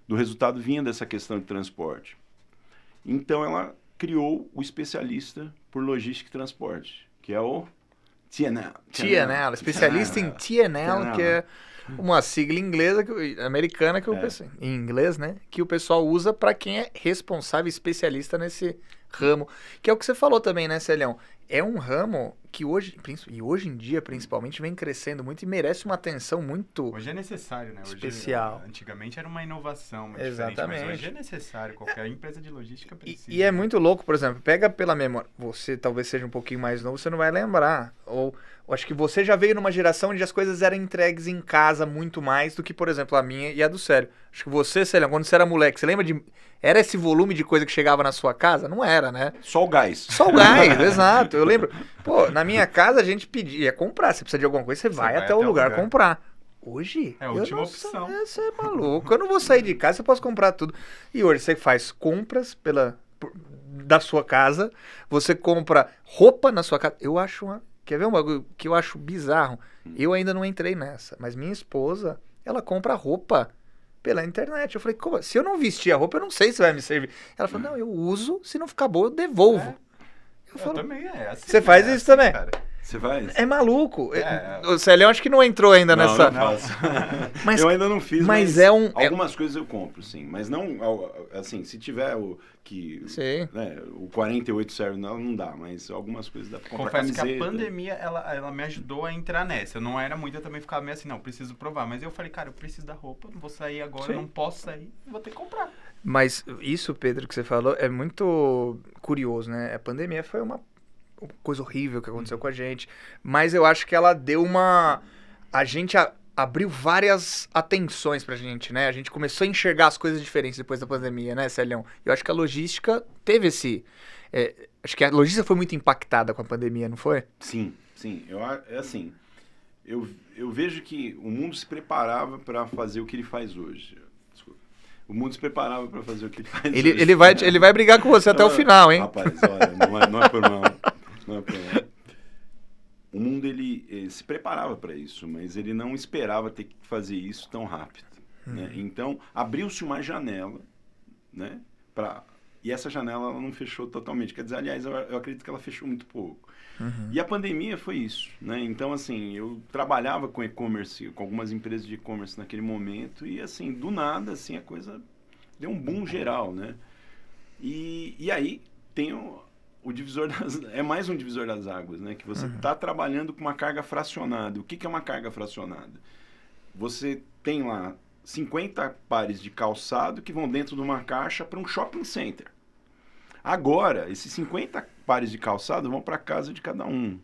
do resultado vinha dessa questão de transporte. Então, ela criou o especialista por logística e transporte, que é o TNL. TNL, especialista em TNL, que é uma sigla inglesa, americana, que em inglês, né? Que o pessoal usa para quem é responsável, especialista nesse ramo. Que é o que você falou também, né, Celião? É um ramo que hoje em dia, principalmente, vem crescendo muito e merece uma atenção muito Hoje é necessário, né? Hoje, especial. Antigamente era uma inovação, mas Exatamente. Mas hoje é necessário. Qualquer empresa de logística precisa. E é muito louco, por exemplo, pega pela memória. Você talvez seja um pouquinho mais novo, você não vai lembrar. Ou acho que você já veio numa geração onde as coisas eram entregues em casa muito mais do que, por exemplo, a minha e a do Célio. Acho que você, Célio, quando você era moleque, você lembra de... Era esse volume de coisa que chegava na sua casa? Não era, né? Só o gás. Só o gás, exato. Eu lembro. Pô, na minha casa a gente pedia comprar. Se precisa de alguma coisa, você vai até o lugar comprar. Hoje? É a última opção. Você é maluco. Eu não vou sair de casa, eu posso comprar tudo. E hoje você faz compras da sua casa, você compra roupa na sua casa. Eu acho Quer ver um bagulho que eu acho bizarro? Eu ainda não entrei nessa, mas minha esposa, ela compra roupa pela internet. Eu falei, como? Se eu não vestir a roupa, eu não sei se vai me servir. Ela falou, não, eu uso, se não ficar boa, eu devolvo. Eu falo, também assim. Você faz isso também? Cara. Você vai? É maluco. O Célio acho que não entrou ainda nessa... Não faço. Mas, eu ainda não fiz, mas algumas coisas eu compro, sim. Mas não, assim, se tiver o 48 serve, não dá. Mas algumas coisas dá pra comprar. Confesso camiseta. que a pandemia, ela me ajudou a entrar nessa. Eu não era muito, eu também ficava meio assim, não, preciso provar. Mas eu falei, cara, eu preciso da roupa, não vou sair agora, não posso sair, vou ter que comprar. Mas isso, Pedro, que você falou, é muito curioso, né? A pandemia foi uma coisa horrível que aconteceu com a gente, mas eu acho que ela deu a gente abriu várias atenções pra gente, né? A gente começou a enxergar as coisas diferentes depois da pandemia, né, Celião? Eu acho que a logística teve acho que a logística foi muito impactada com a pandemia, não foi? Sim. Eu vejo que o mundo se preparava para fazer o que ele faz hoje. Desculpa. O mundo se preparava para fazer o que ele faz hoje. Ele vai brigar com você até o final, hein? Rapaz, olha, não é por mal. O mundo, ele se preparava para isso, mas ele não esperava ter que fazer isso tão rápido. Né? Então, abriu-se uma janela, né? E essa janela ela não fechou totalmente. Quer dizer, aliás, eu acredito que ela fechou muito pouco. E a pandemia foi isso. Né? Então, assim, eu trabalhava com e-commerce, com algumas empresas de e-commerce naquele momento, e, assim, do nada, assim, a coisa deu um boom geral, né? E aí tem o divisor é mais um divisor das águas, né? Que você está trabalhando com uma carga fracionada. O que é uma carga fracionada? Você tem lá 50 pares de calçado que vão dentro de uma caixa para um shopping center. Agora, esses 50 pares de calçado vão para casa de cada um.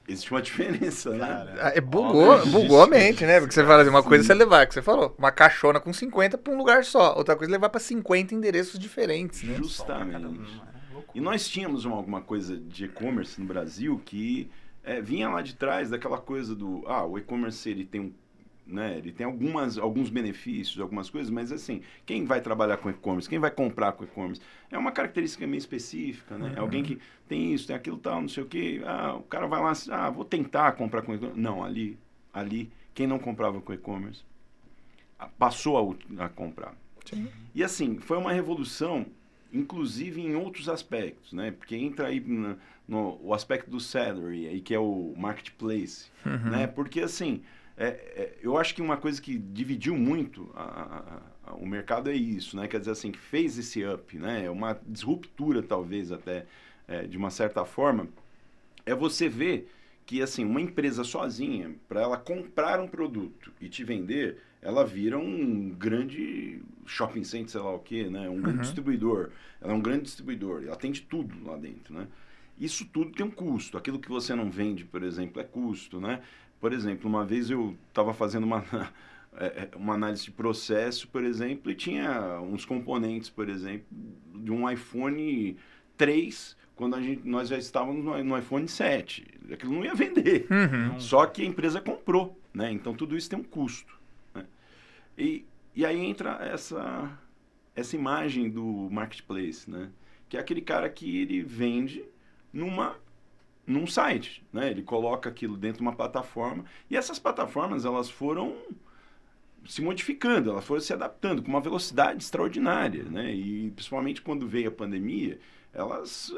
Existe uma diferença, né? Bugou a mente, né? Porque você fala assim, uma coisa é você levar, que você falou, uma caixona com 50 para um lugar só. Outra coisa é levar para 50 endereços diferentes, né? Justamente. E nós tínhamos alguma coisa de e-commerce no Brasil que vinha lá de trás daquela coisa do... o e-commerce ele tem ele tem alguns benefícios, algumas coisas, mas assim, quem vai trabalhar com e-commerce, quem vai comprar com e-commerce, é uma característica meio específica, né? Alguém que tem isso, tem aquilo tal, não sei o quê, o cara vai lá, vou tentar comprar com e-commerce. Não, ali, quem não comprava com e-commerce passou a comprar. Sim. E assim, foi uma revolução, inclusive em outros aspectos, né? Porque entra aí no aspecto do salary, aí, que é o marketplace, né? Porque assim... eu acho que uma coisa que dividiu muito o mercado é isso, né? Quer dizer assim, que fez esse up, né? É uma disruptura, talvez, até, de uma certa forma. É você ver que, assim, uma empresa sozinha, para ela comprar um produto e te vender, ela vira um grande shopping center, sei lá o quê, né? Um grande distribuidor. Ela é um grande distribuidor. Ela tem de tudo lá dentro, né? Isso tudo tem um custo. Aquilo que você não vende, por exemplo, é custo, né? Por exemplo, uma vez eu estava fazendo uma análise de processo, por exemplo, e tinha uns componentes, por exemplo, de um iPhone 3, quando nós já estávamos no iPhone 7. Aquilo não ia vender. Só que a empresa comprou, né? Então, tudo isso tem um custo, né? E aí entra essa imagem do marketplace, né? Que é aquele cara que ele vende num site, né? Ele coloca aquilo dentro de uma plataforma e essas plataformas, elas foram se modificando, elas foram se adaptando com uma velocidade extraordinária, né? E principalmente quando veio a pandemia, elas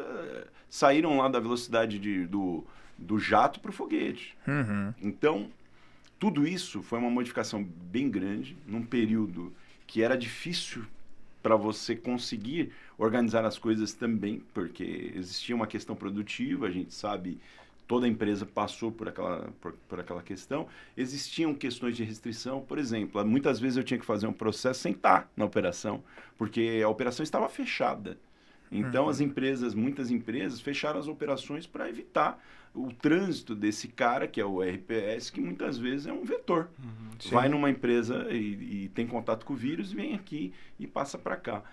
saíram lá da velocidade do jato para o foguete. Então, tudo isso foi uma modificação bem grande, num período que era difícil para você conseguir organizar as coisas também, porque existia uma questão produtiva, a gente sabe, toda empresa passou por aquela questão. Existiam questões de restrição, por exemplo, muitas vezes eu tinha que fazer um processo sem estar na operação, porque a operação estava fechada. Então, muitas empresas fecharam as operações para evitar o trânsito desse cara, que é o RPS, que muitas vezes é um vetor. Vai numa empresa e tem contato com o vírus, vem aqui e passa para cá.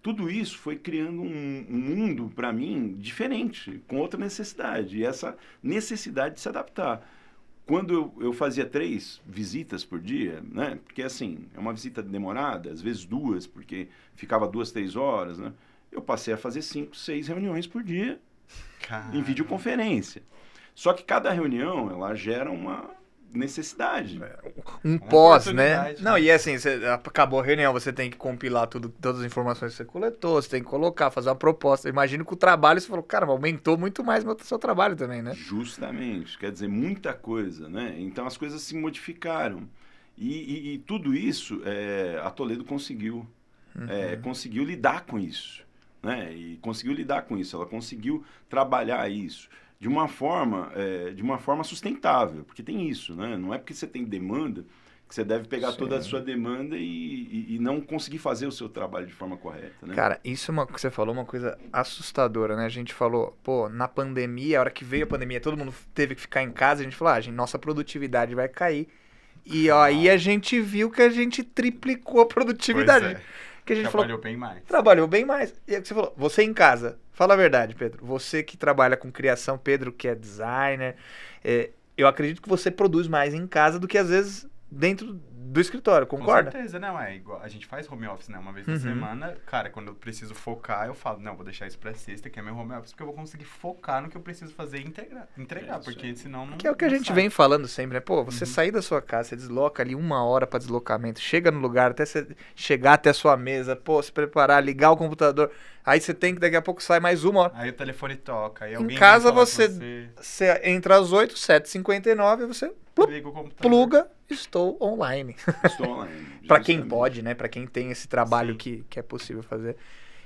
Tudo isso foi criando um mundo, para mim, diferente, com outra necessidade. E essa necessidade de se adaptar. Quando eu fazia 3 visitas por dia, né? Porque, assim, é uma visita demorada, às vezes 2, porque ficava 2, 3 horas, né? Eu passei a fazer 5, 6 reuniões por dia em videoconferência. Só que cada reunião, ela gera uma necessidade. Um pós, né? Não, e assim, acabou a reunião, você tem que compilar todas as informações que você coletou, você tem que colocar, fazer uma proposta. Imagino que o trabalho, você falou, cara, aumentou muito mais o seu trabalho também, né? Justamente, quer dizer, muita coisa, né? Então as coisas se modificaram. E tudo isso, a Toledo conseguiu lidar com isso. Né? E conseguiu lidar com isso, ela conseguiu trabalhar isso de uma forma sustentável, porque tem isso, né? Não é porque você tem demanda que você deve pegar toda a sua demanda e não conseguir fazer o seu trabalho de forma correta, né? Cara, isso que você falou, uma coisa assustadora, né? A gente falou, na pandemia, a hora que veio a pandemia, todo mundo teve que ficar em casa, a gente falou, nossa produtividade vai cair. E aí a gente viu que a gente triplicou a produtividade. Pois é. Que a gente Trabalhou bem mais. Trabalhou bem mais. E é o que você falou, você em casa, fala a verdade, Pedro. Você que trabalha com criação, Pedro que é designer, eu acredito que você produz mais em casa do que às vezes dentro do escritório, concorda? Com certeza, não, igual, a gente faz home office, né, uma vez na semana, cara, quando eu preciso focar, eu falo, não, vou deixar isso pra sexta, que é meu home office, porque eu vou conseguir focar no que eu preciso fazer e entregar, porque senão não... Que é o que a gente vem falando sempre, né, você sair da sua casa, você desloca ali 1 hora pra deslocamento, chega no lugar, até você chegar até a sua mesa, se preparar, ligar o computador, aí você tem que, daqui a pouco sai mais 1 hora. Aí o telefone toca, aí alguém em casa vem falar você entra às 8, 7h59, você pluga, estou online. Estou online. Para quem pode, né? Para quem tem esse trabalho que é possível fazer.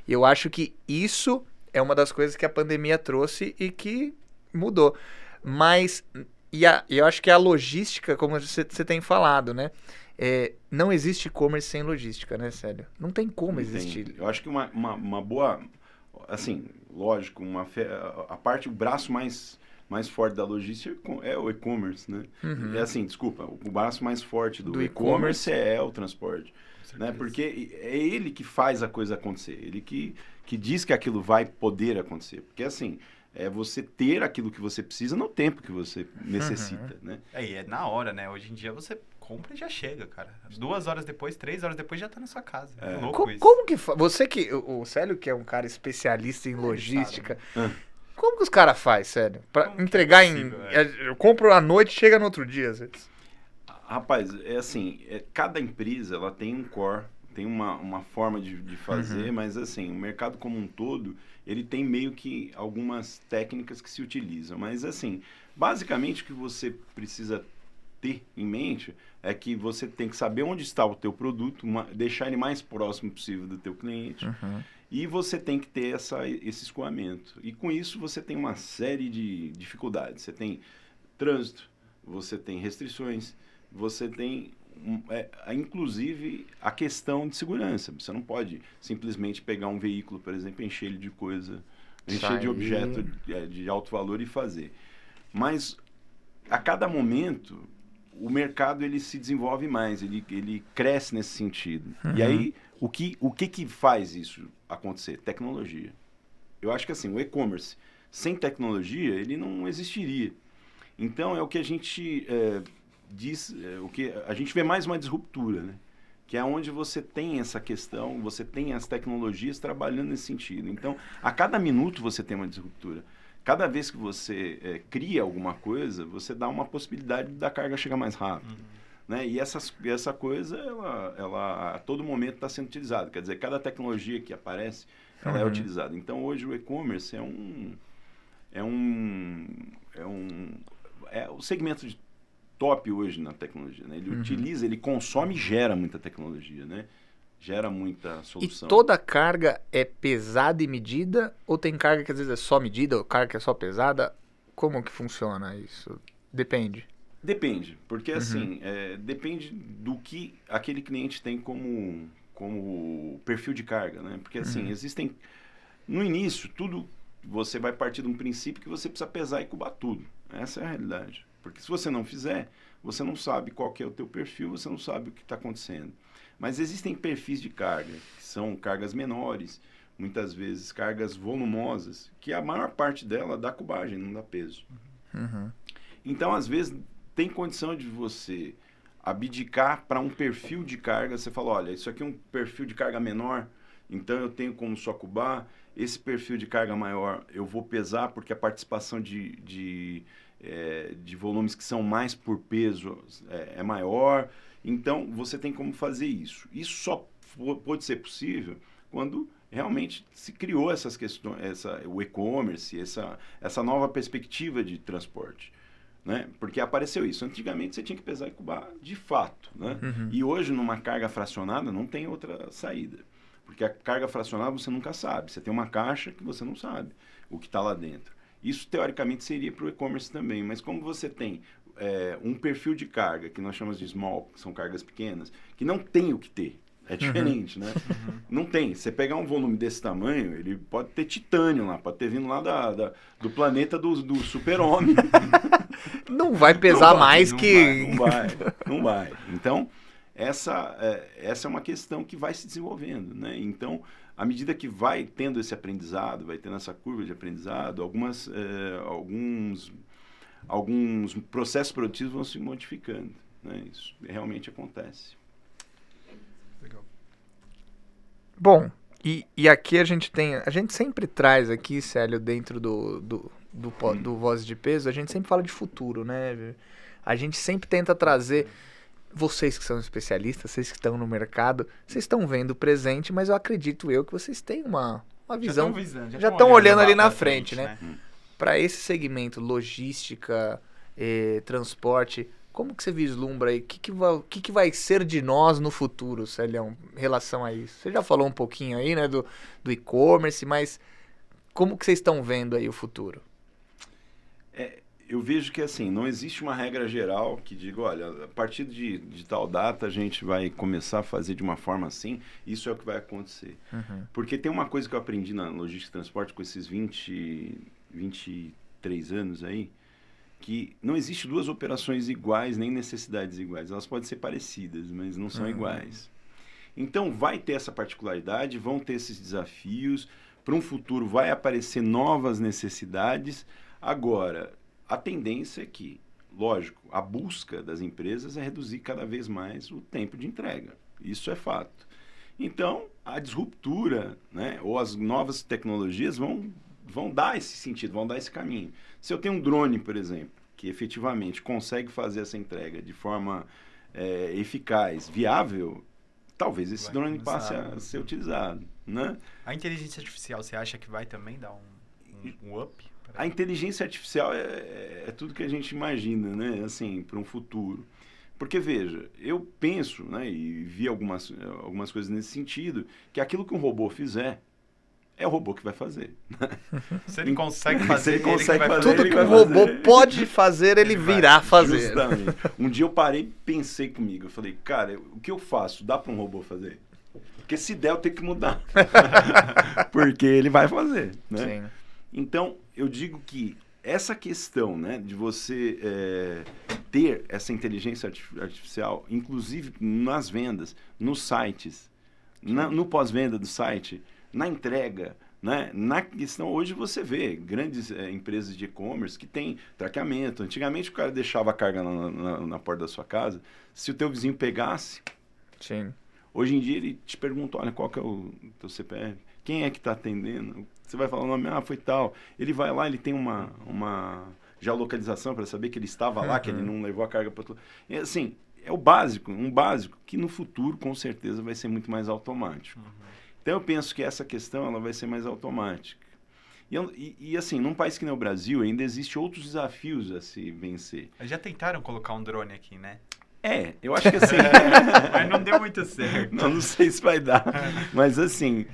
E eu acho que isso é uma das coisas que a pandemia trouxe e que mudou. Mas, eu acho que a logística, como você tem falado, né? Não existe e-commerce sem logística, né, Célio? Não tem como existir. Eu acho que uma boa... Assim, lógico, o braço mais forte da logística é o e-commerce, né? Uhum. Assim, desculpa, o braço mais forte do e-commerce e-commerce é o transporte. Né? Porque é ele que faz a coisa acontecer, ele que diz que aquilo vai poder acontecer. Porque assim, é você ter aquilo que você precisa no tempo que você necessita, né? E é na hora, né? Hoje em dia você compra e já chega, cara. 2 horas depois, 3 horas depois já tá na sua casa. É louco isso. Como que você que... O Célio, que é um cara especialista em logística... Como que os caras fazem, Célio? Pra entregar eu compro à noite e chega no outro dia, às vezes. Rapaz, é assim, cada empresa ela tem um core, tem uma forma de fazer, mas assim, o mercado como um todo, ele tem meio que algumas técnicas que se utilizam. Mas assim, basicamente o que você precisa ter em mente é que você tem que saber onde está o teu produto, deixar ele mais próximo possível do teu cliente. E você tem que ter esse escoamento. E com isso você tem uma série de dificuldades. Você tem trânsito, você tem restrições, você tem, inclusive, a questão de segurança. Você não pode simplesmente pegar um veículo, por exemplo, encher ele de coisa, encher de objeto de alto valor e fazer. Mas, a cada momento, o mercado ele se desenvolve mais, ele cresce nesse sentido. E aí, o que faz isso acontecer? Tecnologia. Eu acho que assim, o e-commerce, sem tecnologia, ele não existiria. Então, é o que a gente diz, o que a gente vê mais uma disruptura, né? Que é onde você tem essa questão, você tem as tecnologias trabalhando nesse sentido. Então, a cada minuto você tem uma disruptura. Cada vez que você cria alguma coisa, você dá uma possibilidade da carga chegar mais rápido. Né? E essa coisa, ela a todo momento está sendo utilizada. Quer dizer, cada tecnologia que aparece, ela é utilizada. Então, hoje o e-commerce é o segmento de top hoje na tecnologia. Né? Ele utiliza, ele consome e gera muita tecnologia, né? Gera muita solução. E toda carga é pesada e medida? Ou tem carga que às vezes é só medida, ou carga que é só pesada? Como que funciona isso? Depende. Depende, porque assim, depende do que aquele cliente tem como perfil de carga, né? Porque assim, existem... No início, tudo você vai partir de um princípio que você precisa pesar e cubar tudo. Essa é a realidade. Porque se você não fizer, você não sabe qual que é o teu perfil, você não sabe o que está acontecendo. Mas existem perfis de carga, que são cargas menores, muitas vezes cargas volumosas, que a maior parte dela dá cubagem, não dá peso. Então, às vezes, tem condição de você abdicar para um perfil de carga. Você fala, olha, isso aqui é um perfil de carga menor, então eu tenho como só cubar. Esse perfil de carga maior eu vou pesar, porque a participação de volumes que são mais por peso é maior. Então, você tem como fazer isso. Isso só pode ser possível quando realmente se criou essas questões, o e-commerce, essa nova perspectiva de transporte. Né? Porque apareceu isso. Antigamente, você tinha que pesar e cubar de fato. Né? E hoje, numa carga fracionada, não tem outra saída. Porque a carga fracionada você nunca sabe. Você tem uma caixa que você não sabe o que está lá dentro. Isso, teoricamente, seria para o e-commerce também. Mas como você tem um perfil de carga, que nós chamamos de small, que são cargas pequenas, que não tem o que ter. É diferente, né? Não tem. Você pegar um volume desse tamanho, ele pode ter titânio lá, pode ter vindo lá do planeta do super-homem. Não vai pesar mais que... Não vai. Então, essa é uma questão que vai se desenvolvendo, né? Então, à medida que vai tendo esse aprendizado, vai tendo essa curva de aprendizado, alguns processos produtivos vão se modificando, né? Isso realmente acontece. Legal. Bom, e aqui a gente sempre traz aqui, Célio, dentro do Voz de Peso, a gente sempre fala de futuro, né? A gente sempre tenta trazer, vocês que são especialistas, vocês que estão no mercado, vocês estão vendo o presente, mas eu acredito que vocês têm uma visão, já estão olhando ali na frente, né? Para esse segmento, logística, transporte, Como que você vislumbra aí? O que vai ser de nós no futuro, Celião, em relação a isso? Você já falou um pouquinho aí, né, do e-commerce, mas como que vocês estão vendo aí o futuro? Eu vejo que, assim, não existe uma regra geral que diga, olha, a partir de tal data a gente vai começar a fazer de uma forma assim, isso é o que vai acontecer. Porque tem uma coisa que eu aprendi na logística e transporte com esses 23 anos aí, que não existe duas operações iguais, nem necessidades iguais. Elas podem ser parecidas, mas não são iguais. Então, vai ter essa particularidade, vão ter esses desafios, para um futuro vai aparecer novas necessidades. Agora, a tendência é que, lógico, a busca das empresas é reduzir cada vez mais o tempo de entrega. Isso é fato. Então, a disruptura, né, ou as novas tecnologias vão dar esse sentido, vão dar esse caminho. Se eu tenho um drone, por exemplo, que efetivamente consegue fazer essa entrega de forma eficaz, viável, talvez esse drone passe a ser utilizado, né? A inteligência artificial, você acha que vai também dar um up? A inteligência artificial é tudo que a gente imagina, né? Assim, para um futuro. Porque, veja, eu penso, né, e vi algumas coisas nesse sentido, que aquilo que um robô fizer, é o robô que vai fazer. Se ele consegue fazer, tudo que um robô pode fazer, ele virá fazer. Justamente. Um dia eu parei e pensei comigo. Eu falei, cara, o que eu faço? Dá para um robô fazer? Porque se der, eu tenho que mudar. Porque ele vai fazer, né? Sim. Então, eu digo que essa questão, né, de você ter essa inteligência artificial, inclusive nas vendas, nos sites, no pós-venda do site, na entrega, né? Na questão, hoje você vê grandes empresas de e-commerce que têm traqueamento. Antigamente o cara deixava a carga na porta da sua casa. Se o teu vizinho pegasse, sim. Hoje em dia ele te pergunta, olha, qual que é o teu CPF? Quem é que está atendendo? Você vai falar o nome, foi tal. Ele vai lá, ele tem uma geolocalização para saber que ele estava lá, que ele não levou a carga para outro. E, assim, é um básico que no futuro com certeza vai ser muito mais automático. Então eu penso que essa questão ela vai ser mais automática. E assim, num país que nem o Brasil, ainda existem outros desafios a se vencer. Já tentaram colocar um drone aqui, né? Eu acho que assim... Mas não deu muito certo. Não sei se vai dar. Mas assim,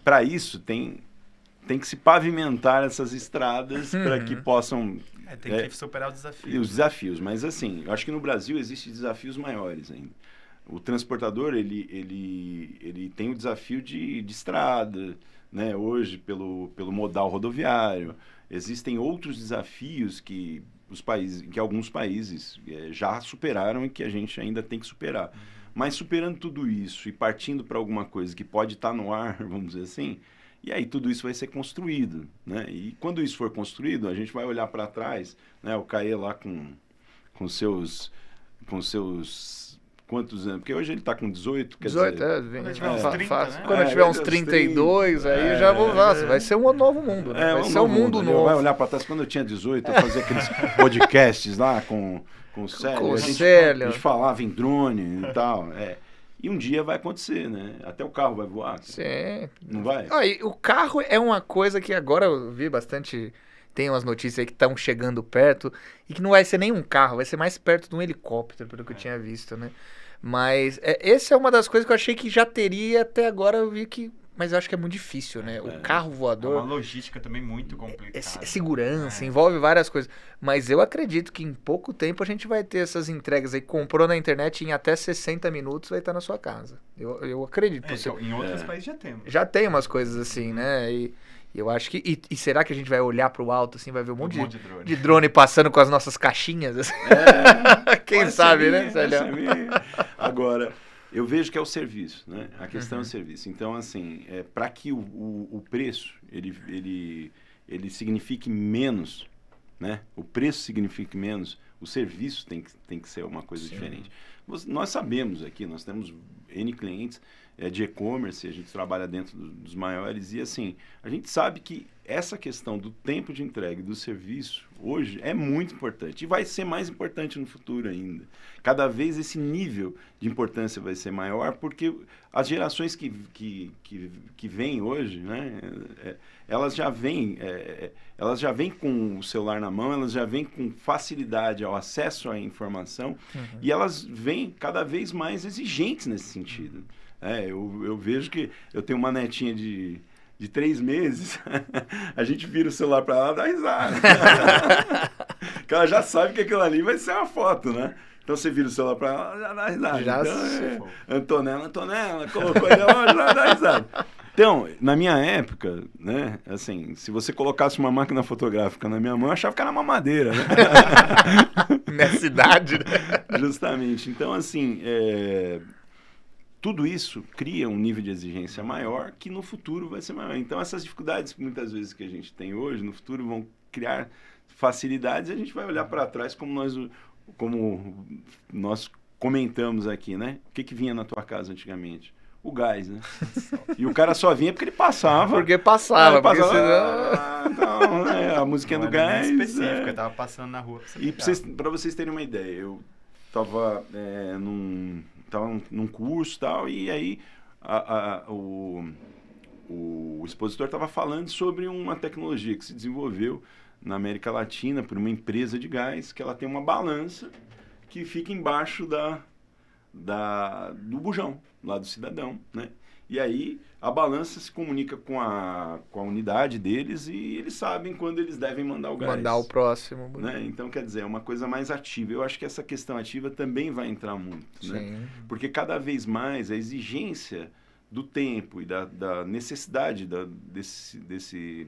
para isso tem que se pavimentar essas estradas para que possam... tem que superar os desafios. Os desafios. Mas assim, eu acho que no Brasil existem desafios maiores ainda. O transportador, ele tem o desafio de estrada, né? Hoje, pelo modal rodoviário. Existem outros desafios que alguns países já superaram e que a gente ainda tem que superar. Mas superando tudo isso e partindo para alguma coisa que pode estar no ar, vamos dizer assim, e aí tudo isso vai ser construído, né? E quando isso for construído, a gente vai olhar para trás, né? O Caê lá com seus quantos anos? Porque hoje ele está com 18, quer 18, dizer... Quando tiver uns 30, né? Quando eu tiver uns 32, aí já vou... Nossa, vai ser um novo mundo, né? Vai ser um mundo novo. Vai olhar para trás. Quando eu tinha 18, eu fazia aqueles podcasts lá com o Célio. Com o A Célio. gente falava em drone e tal. E um dia vai acontecer, né? Até o carro vai voar. Sim. Não vai? E o carro é uma coisa que agora eu vi bastante... Tem umas notícias aí que estão chegando perto e que não vai ser nem um carro, vai ser mais perto de um helicóptero, pelo que eu tinha visto, né? Mas essa é uma das coisas que eu achei que já teria até agora, eu vi que... Mas eu acho que é muito difícil, né? O carro voador... É uma logística também muito complicada. É segurança, envolve várias coisas. Mas eu acredito que em pouco tempo a gente vai ter essas entregas aí. Comprou na internet em até 60 minutos vai estar na sua casa. Eu acredito. Em outros países já temos. Já tem umas coisas assim, né? E eu acho que... E será que a gente vai olhar pro alto assim, vai ver um monte de drone passando com as nossas caixinhas? Assim? Quem sabe, né? Agora, eu vejo que é o serviço, né? A questão é o serviço. Então, assim, para que o preço ele signifique menos, né? O preço signifique menos, o serviço tem que ser uma coisa diferente. Nós sabemos aqui, nós temos N clientes de e-commerce, a gente trabalha dentro dos maiores, e assim, a gente sabe que essa questão do tempo de entrega e do serviço, hoje, é muito importante. E vai ser mais importante no futuro ainda. Cada vez esse nível de importância vai ser maior, porque as gerações que vêm hoje, né, elas já vêm com o celular na mão, elas já vêm com facilidade ao acesso à informação, e elas vêm cada vez mais exigentes nesse sentido. Eu vejo que eu tenho uma netinha de 3 meses, a gente vira o celular para ela e dá risada. Porque ela já sabe que aquilo ali vai ser uma foto, né? Então você vira o celular para ela, já dá risada. Já então, Antonella, colocou ali, já dá risada. Então, na minha época, né, assim, se você colocasse uma máquina fotográfica na minha mão, eu achava que era uma mamadeira, né? Nessa idade, né? Justamente. Então, assim, tudo isso cria um nível de exigência maior que no futuro vai ser maior. Então, essas dificuldades, muitas vezes, que a gente tem hoje, no futuro vão criar facilidades e a gente vai olhar para trás como nós comentamos aqui, né? O que vinha na tua casa antigamente? O gás, né? E o cara só vinha porque ele passava. Porque passava. Porque senão... então, a musiquinha do gás. Específica, tava passando na rua. E para vocês terem uma ideia, eu tava num curso e tal, e aí o expositor estava falando sobre uma tecnologia que se desenvolveu na América Latina por uma empresa de gás, que ela tem uma balança que fica embaixo do bujão, lá do cidadão, né? E aí a balança se comunica com a unidade deles e eles sabem quando eles devem mandar o gás. Mandar o próximo. Né? Então, quer dizer, é uma coisa mais ativa. Eu acho que essa questão ativa também vai entrar muito, né? Porque cada vez mais a exigência do tempo e da necessidade desse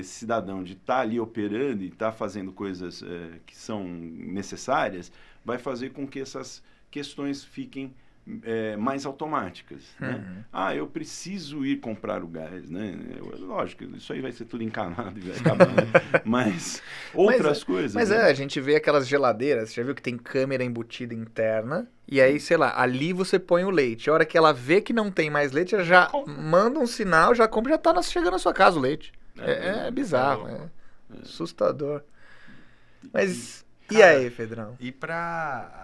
cidadão de estar ali operando e estar fazendo coisas que são necessárias, vai fazer com que essas questões fiquem mais automáticas, né? Eu preciso ir comprar o gás, né? Lógico, isso aí vai ser tudo encanado e vai acabar, né? Mas outras coisas... Mas né? a gente vê aquelas geladeiras, você já viu que tem câmera embutida interna, e aí, sei lá, ali você põe o leite. A hora que ela vê que não tem mais leite, ela já manda um sinal, já compra, já tá chegando na sua casa o leite. É bizarro, assustador. Mas... Cara, e aí, Pedrão? E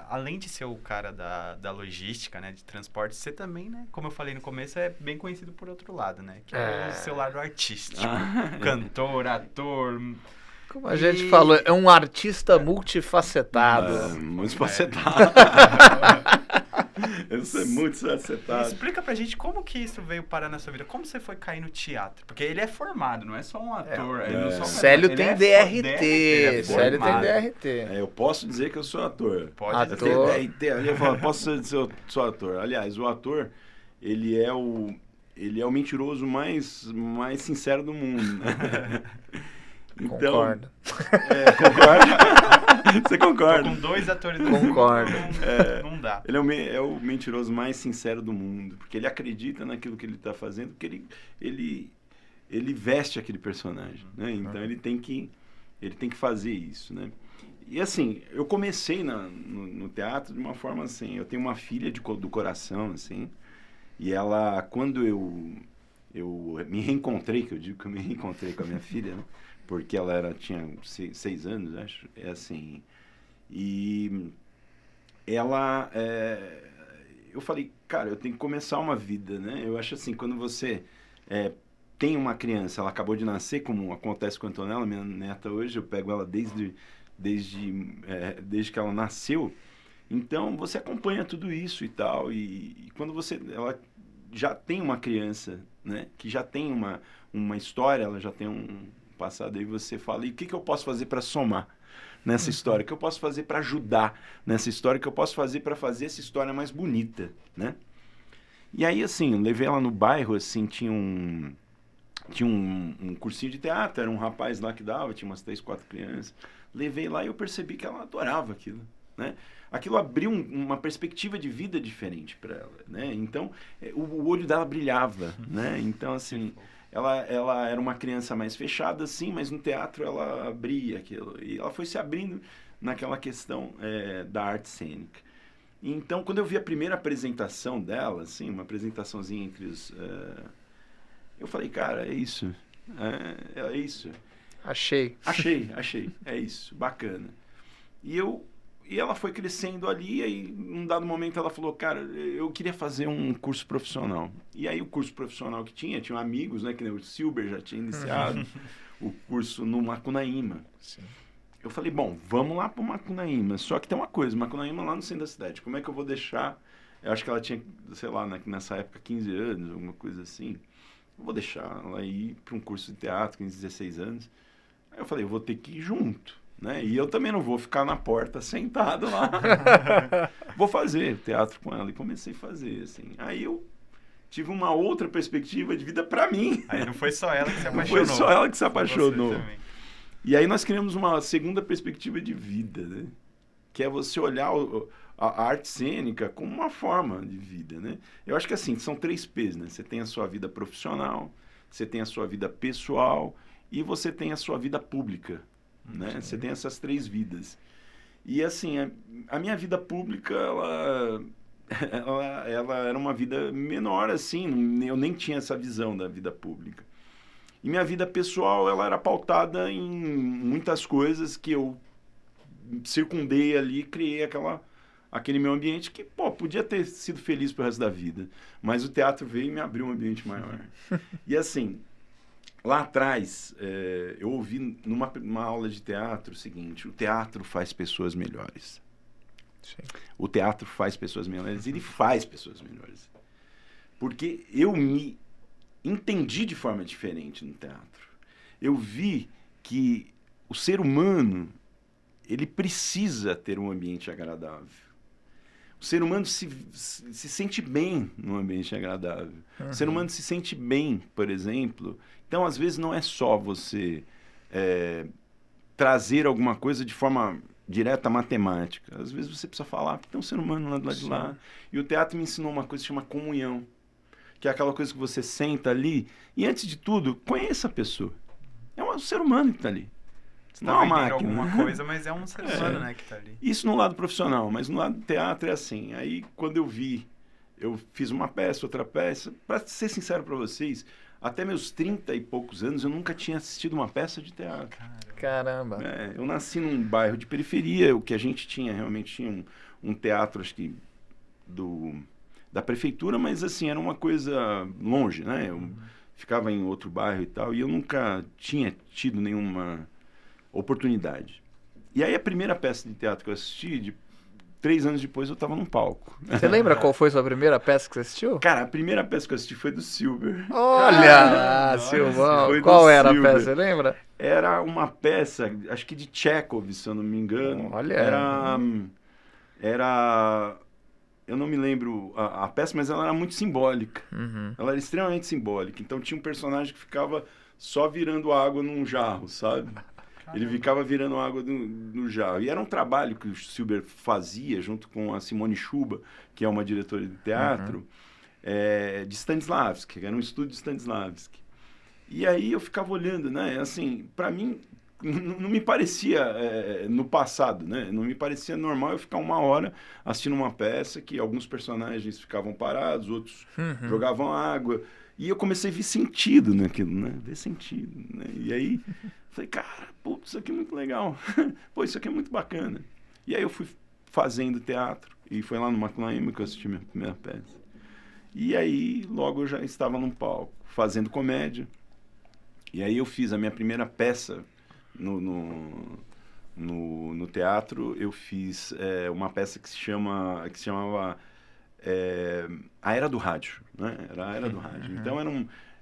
além de ser o cara da logística, né, de transporte, você também, né, como eu falei no começo, é bem conhecido por outro lado, né, que é o seu lado artístico. Cantor, ator... Como a gente falou, é um artista multifacetado. Multifacetado. Eu sou multifacetado. Explica pra gente como que isso veio parar na sua vida. Como você foi cair no teatro? Porque ele é formado, não é só um ator. Célio tem DRT. Célio tem DRT. Eu posso dizer que eu sou ator. Pode dizer. Eu falo, posso dizer que eu sou ator. Aliás, o ator, ele é o mentiroso mais sincero do mundo. Né? Então, concordo. Concordo? Você concorda? Com 2 atores Concordo. Não dá. Ele é o mentiroso mais sincero do mundo, porque ele acredita naquilo que ele está fazendo, porque ele veste aquele personagem, né? Então ele tem que fazer isso, né? E assim, eu comecei no teatro de uma forma assim, eu tenho uma filha do coração, assim, e ela, quando eu me reencontrei, que eu digo que eu me reencontrei com a minha filha, né? Porque ela tinha 6 anos, acho, assim, e ela, eu falei, cara, eu tenho que começar uma vida, né? Eu acho assim, quando você tem uma criança, ela acabou de nascer, como acontece com a Antonella, minha neta hoje, eu pego ela desde que ela nasceu, então você acompanha tudo isso e tal, e quando ela já tem uma criança, né, que já tem uma história, ela já tem um passado, aí você fala, e o que eu posso fazer para somar nessa história? O que eu posso fazer para ajudar nessa história? O que eu posso fazer para fazer essa história mais bonita, né? E aí, assim, eu levei ela no bairro, assim, tinha um cursinho de teatro, era um rapaz lá que dava, tinha umas 3, 4 crianças. Levei lá e eu percebi que ela adorava aquilo, né? Aquilo abriu uma perspectiva de vida diferente para ela, né? Então, o olho dela brilhava, né? Então, assim, ela era uma criança mais fechada, assim, mas no teatro ela abria aquilo. E ela foi se abrindo naquela questão da arte cênica. Então, quando eu vi a primeira apresentação dela, assim, uma apresentaçãozinha entre os... eu falei, cara, é isso. É isso. Achei. Achei. É isso. Bacana. E ela foi crescendo ali, aí, num dado momento, ela falou, cara, eu queria fazer um curso profissional. E aí, o curso profissional que tinha amigos, né, que nem o Silber já tinha iniciado o curso no Macunaíma. Sim. Eu falei, bom, vamos lá para o Macunaíma. Só que tem uma coisa, Macunaíma lá no centro da cidade. Como é que eu vou deixar... Eu acho que ela tinha, sei lá, nessa época, 15 anos, alguma coisa assim. Eu vou deixar ela ir para um curso de teatro, 15, 16 anos. Aí eu falei, eu vou ter que ir junto, né? E eu também não vou ficar na porta sentado lá. Vou fazer teatro com ela. E comecei a fazer, assim. Aí eu tive uma outra perspectiva de vida para mim. Aí não foi só ela que se Não apaixonou. foi só ela que se apaixonou. Você também. E aí nós criamos uma segunda perspectiva de vida, né? Que é você olhar a arte cênica como uma forma de vida, né? Eu acho que assim, são 3 P's, né? Você tem a sua vida profissional, você tem a sua vida pessoal e você tem a sua vida pública, né? Você tem essas 3 vidas. E assim, a minha vida pública, ela era uma vida menor, assim, eu nem tinha essa visão da vida pública. E minha vida pessoal, ela era pautada em muitas coisas que eu circundei ali, criei aquele meu ambiente que, pô, podia ter sido feliz pro resto da vida. Mas o teatro veio e me abriu um ambiente maior. E assim, lá atrás, eu ouvi numa aula de teatro o seguinte, o teatro faz pessoas melhores. Sim. O teatro faz pessoas melhores, ele faz pessoas melhores. Porque eu me entendi de forma diferente no teatro. Eu vi que o ser humano, ele precisa ter um ambiente agradável. O ser humano se sente bem num ambiente agradável. O ser humano se sente bem, por exemplo. Então, às vezes, não é só você trazer alguma coisa de forma direta matemática. Às vezes, você precisa falar, porque tem um ser humano lá do lado de lá. E o teatro me ensinou uma coisa que chama comunhão. Que é aquela coisa que você senta ali e, antes de tudo, conheça a pessoa. É um ser humano que está ali. Você Não tá é uma vendendo máquina. alguma coisa, mas é um ser humano, né, que tá ali. Isso no lado profissional, mas no lado do teatro é assim. Aí, quando eu fiz uma peça, outra peça. Para ser sincero para vocês, até meus 30 e poucos anos, eu nunca tinha assistido uma peça de teatro. Caramba. Eu nasci num bairro de periferia, o que a gente realmente tinha um teatro, acho que, da prefeitura, mas assim, era uma coisa longe, né? Eu ficava em outro bairro e tal, e eu nunca tinha tido nenhuma oportunidade. E aí a primeira peça de teatro que eu assisti, 3 anos depois, eu estava num palco. Você lembra qual foi a sua primeira peça que você assistiu? Cara, a primeira peça que eu assisti foi do Silber. Olha lá, Silvão. Foi do Qual era a Silber. peça, você lembra? Era uma peça, acho que de Tchekov, se eu não me engano. Olha. Era eu não me lembro a peça, mas ela era muito simbólica. Ela era extremamente simbólica. Então tinha um personagem que ficava só virando água num jarro, sabe? Ele ficava virando água no jarro. E era um trabalho que o Silber fazia junto com a Simone Schuba, que é uma diretora de teatro, de Stanislavski, era um estúdio de Stanislavski. E aí eu ficava olhando, né? Assim, para mim, não me parecia no passado, né? Não me parecia normal eu ficar 1 hora assistindo uma peça que alguns personagens ficavam parados, outros jogavam água. E eu comecei a ver sentido naquilo, né? Ver sentido, né? E aí, falei, cara, putz, isso aqui é muito legal. Pô, isso aqui é muito bacana. E aí eu fui fazendo teatro. E foi lá no Macunaíma que eu assisti minha primeira peça. E aí, logo eu já estava num palco, fazendo comédia. E aí eu fiz a minha primeira peça no teatro. Eu fiz uma peça que se chamava A Era do Rádio, né? Era a Era do Rádio. Então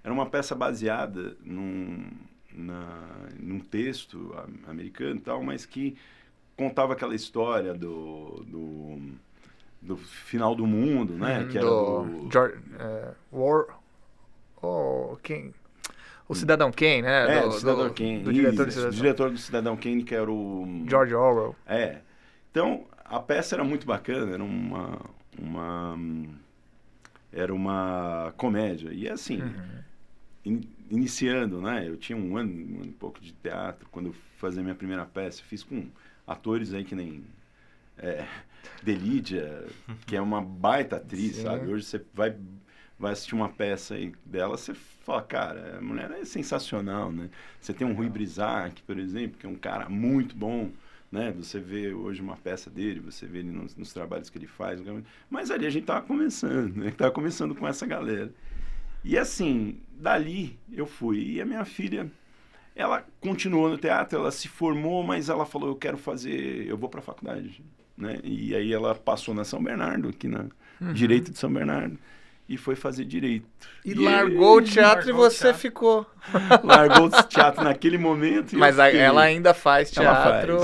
era uma peça baseada num texto americano e tal, mas que contava aquela história do final do mundo, né? Que era do George, quem? O Cidadão Kane, né? do Cidadão Kane. Do diretor do Isso, Cidadão. o diretor do Cidadão Kane, que era o George Orwell. Então, a peça era muito bacana, era uma comédia. E assim, iniciando, né? Eu tinha um ano e pouco de teatro, quando eu fazia minha primeira peça. Fiz com atores aí que nem Delídia, que é uma baita atriz, Sim. sabe? Hoje você vai assistir uma peça aí dela, você fala, cara, a mulher é sensacional, né? Você tem um Rui Brizac, por exemplo, que é um cara muito bom, né? Você vê hoje uma peça dele, você vê ele nos trabalhos que ele faz, mas ali a gente tava começando, né? Tava começando com essa galera. E assim, dali eu fui, e a minha filha, ela continuou no teatro, ela se formou, mas ela falou, eu vou pra faculdade, né? E aí ela passou na São Bernardo, aqui na Direito de São Bernardo, e foi fazer Direito. E largou o teatro e você ficou. Largou o teatro naquele momento. Mas ela ainda faz teatro.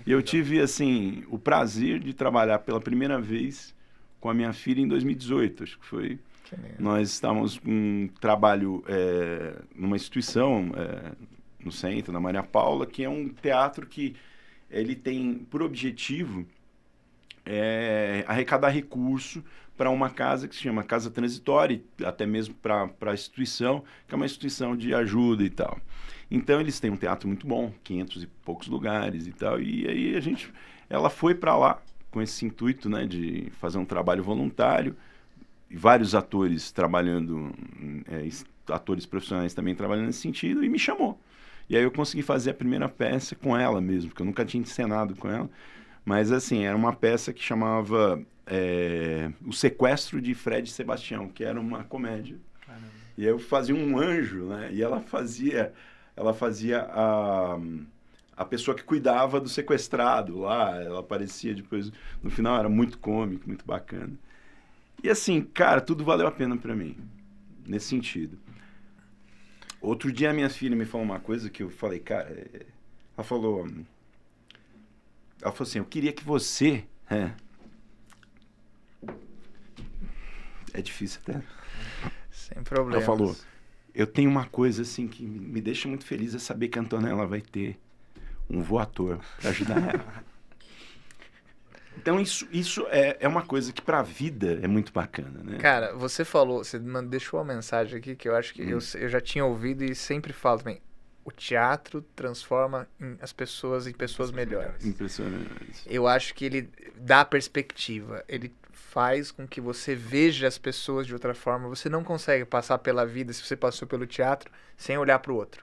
E eu tive, assim, o prazer de trabalhar pela primeira vez com a minha filha em 2018, acho que foi. Nós estávamos com um trabalho numa instituição no centro, na Maria Paula, que é um teatro que ele tem por objetivo arrecadar recurso para uma casa que se chama Casa Transitória, até mesmo para a instituição, que é uma instituição de ajuda e tal. Então, eles têm um teatro muito bom, 500 e poucos lugares e tal, e aí ela foi para lá com esse intuito, né, de fazer um trabalho voluntário, e vários atores trabalhando, atores profissionais também trabalhando nesse sentido, e me chamou. E aí eu consegui fazer a primeira peça com ela mesmo, porque eu nunca tinha encenado com ela. Mas, assim, era uma peça que chamava O Sequestro de Fred e Sebastião, que era uma comédia. Caramba. E eu fazia um anjo, né? E ela fazia a pessoa que cuidava do sequestrado lá. Ela aparecia depois, no final era muito cômico, muito bacana. E, assim, cara, tudo valeu a pena pra mim, nesse sentido. Outro dia a minha filha me falou uma coisa que eu falei, cara, ela falou assim, eu queria que você, é difícil até. Sem problema. Ela falou, eu tenho uma coisa assim que me deixa muito feliz, é saber que a Antonella vai ter um voator para ajudar ela. Então, isso é uma coisa que para a vida é muito bacana, né? Cara, você deixou uma mensagem aqui que eu acho que eu já tinha ouvido e sempre falo também. O teatro transforma as pessoas em pessoas melhores. Impressionante. Eu acho que ele dá perspectiva. Ele faz com que você veja as pessoas de outra forma. Você não consegue passar pela vida, se você passou pelo teatro, sem olhar para o outro.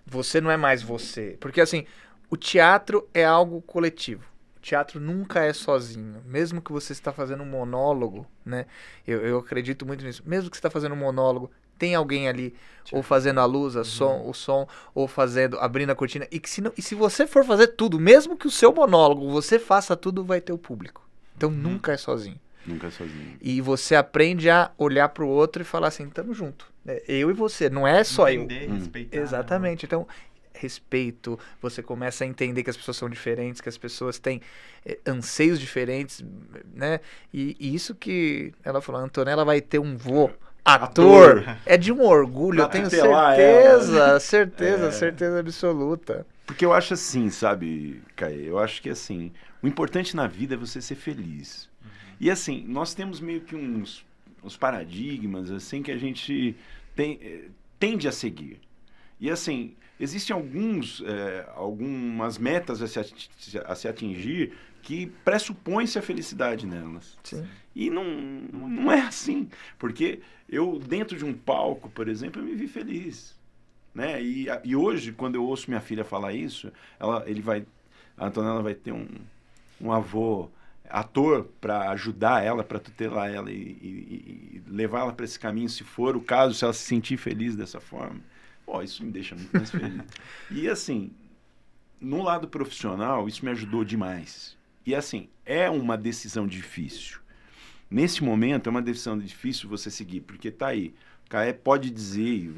Você não é mais você. Porque, assim, o teatro é algo coletivo. O teatro nunca é sozinho. Mesmo que você está fazendo um monólogo, né? Eu acredito muito nisso. Mesmo que você está fazendo um monólogo, tem alguém ali, ou fazendo a luz, o som, ou abrindo a cortina. E se você for fazer tudo, mesmo que o seu monólogo, você faça tudo, vai ter o público. Então nunca é sozinho. Nunca é sozinho. E você aprende a olhar pro outro e falar assim, tamo junto. Eu e você, não é só entender, eu. respeitar. Exatamente. Então, respeito, você começa a entender que as pessoas são diferentes, que as pessoas têm anseios diferentes, né? E isso que ela falou, a Antonella vai ter um vô ator, é de um orgulho, eu tenho certeza absoluta. Porque eu acho assim, sabe, Caê? Eu acho que assim, o importante na vida é você ser feliz. E assim, nós temos meio que uns paradigmas assim que a gente tende a seguir. E assim, existem algumas metas a se atingir que pressupõe-se a felicidade nelas. Sim. E não é assim. Porque eu, dentro de um palco, por exemplo, eu me vi feliz. Né? E hoje, quando eu ouço minha filha falar isso, a Antonella vai ter um avô ator para ajudar ela, para tutelar ela e levar ela para esse caminho, se for o caso, se ela se sentir feliz dessa forma. Pô, isso me deixa muito mais feliz. E assim, no lado profissional, isso me ajudou demais. E assim, é uma decisão difícil. Nesse momento, é uma decisão difícil você seguir, porque tá aí. O Caê pode dizer,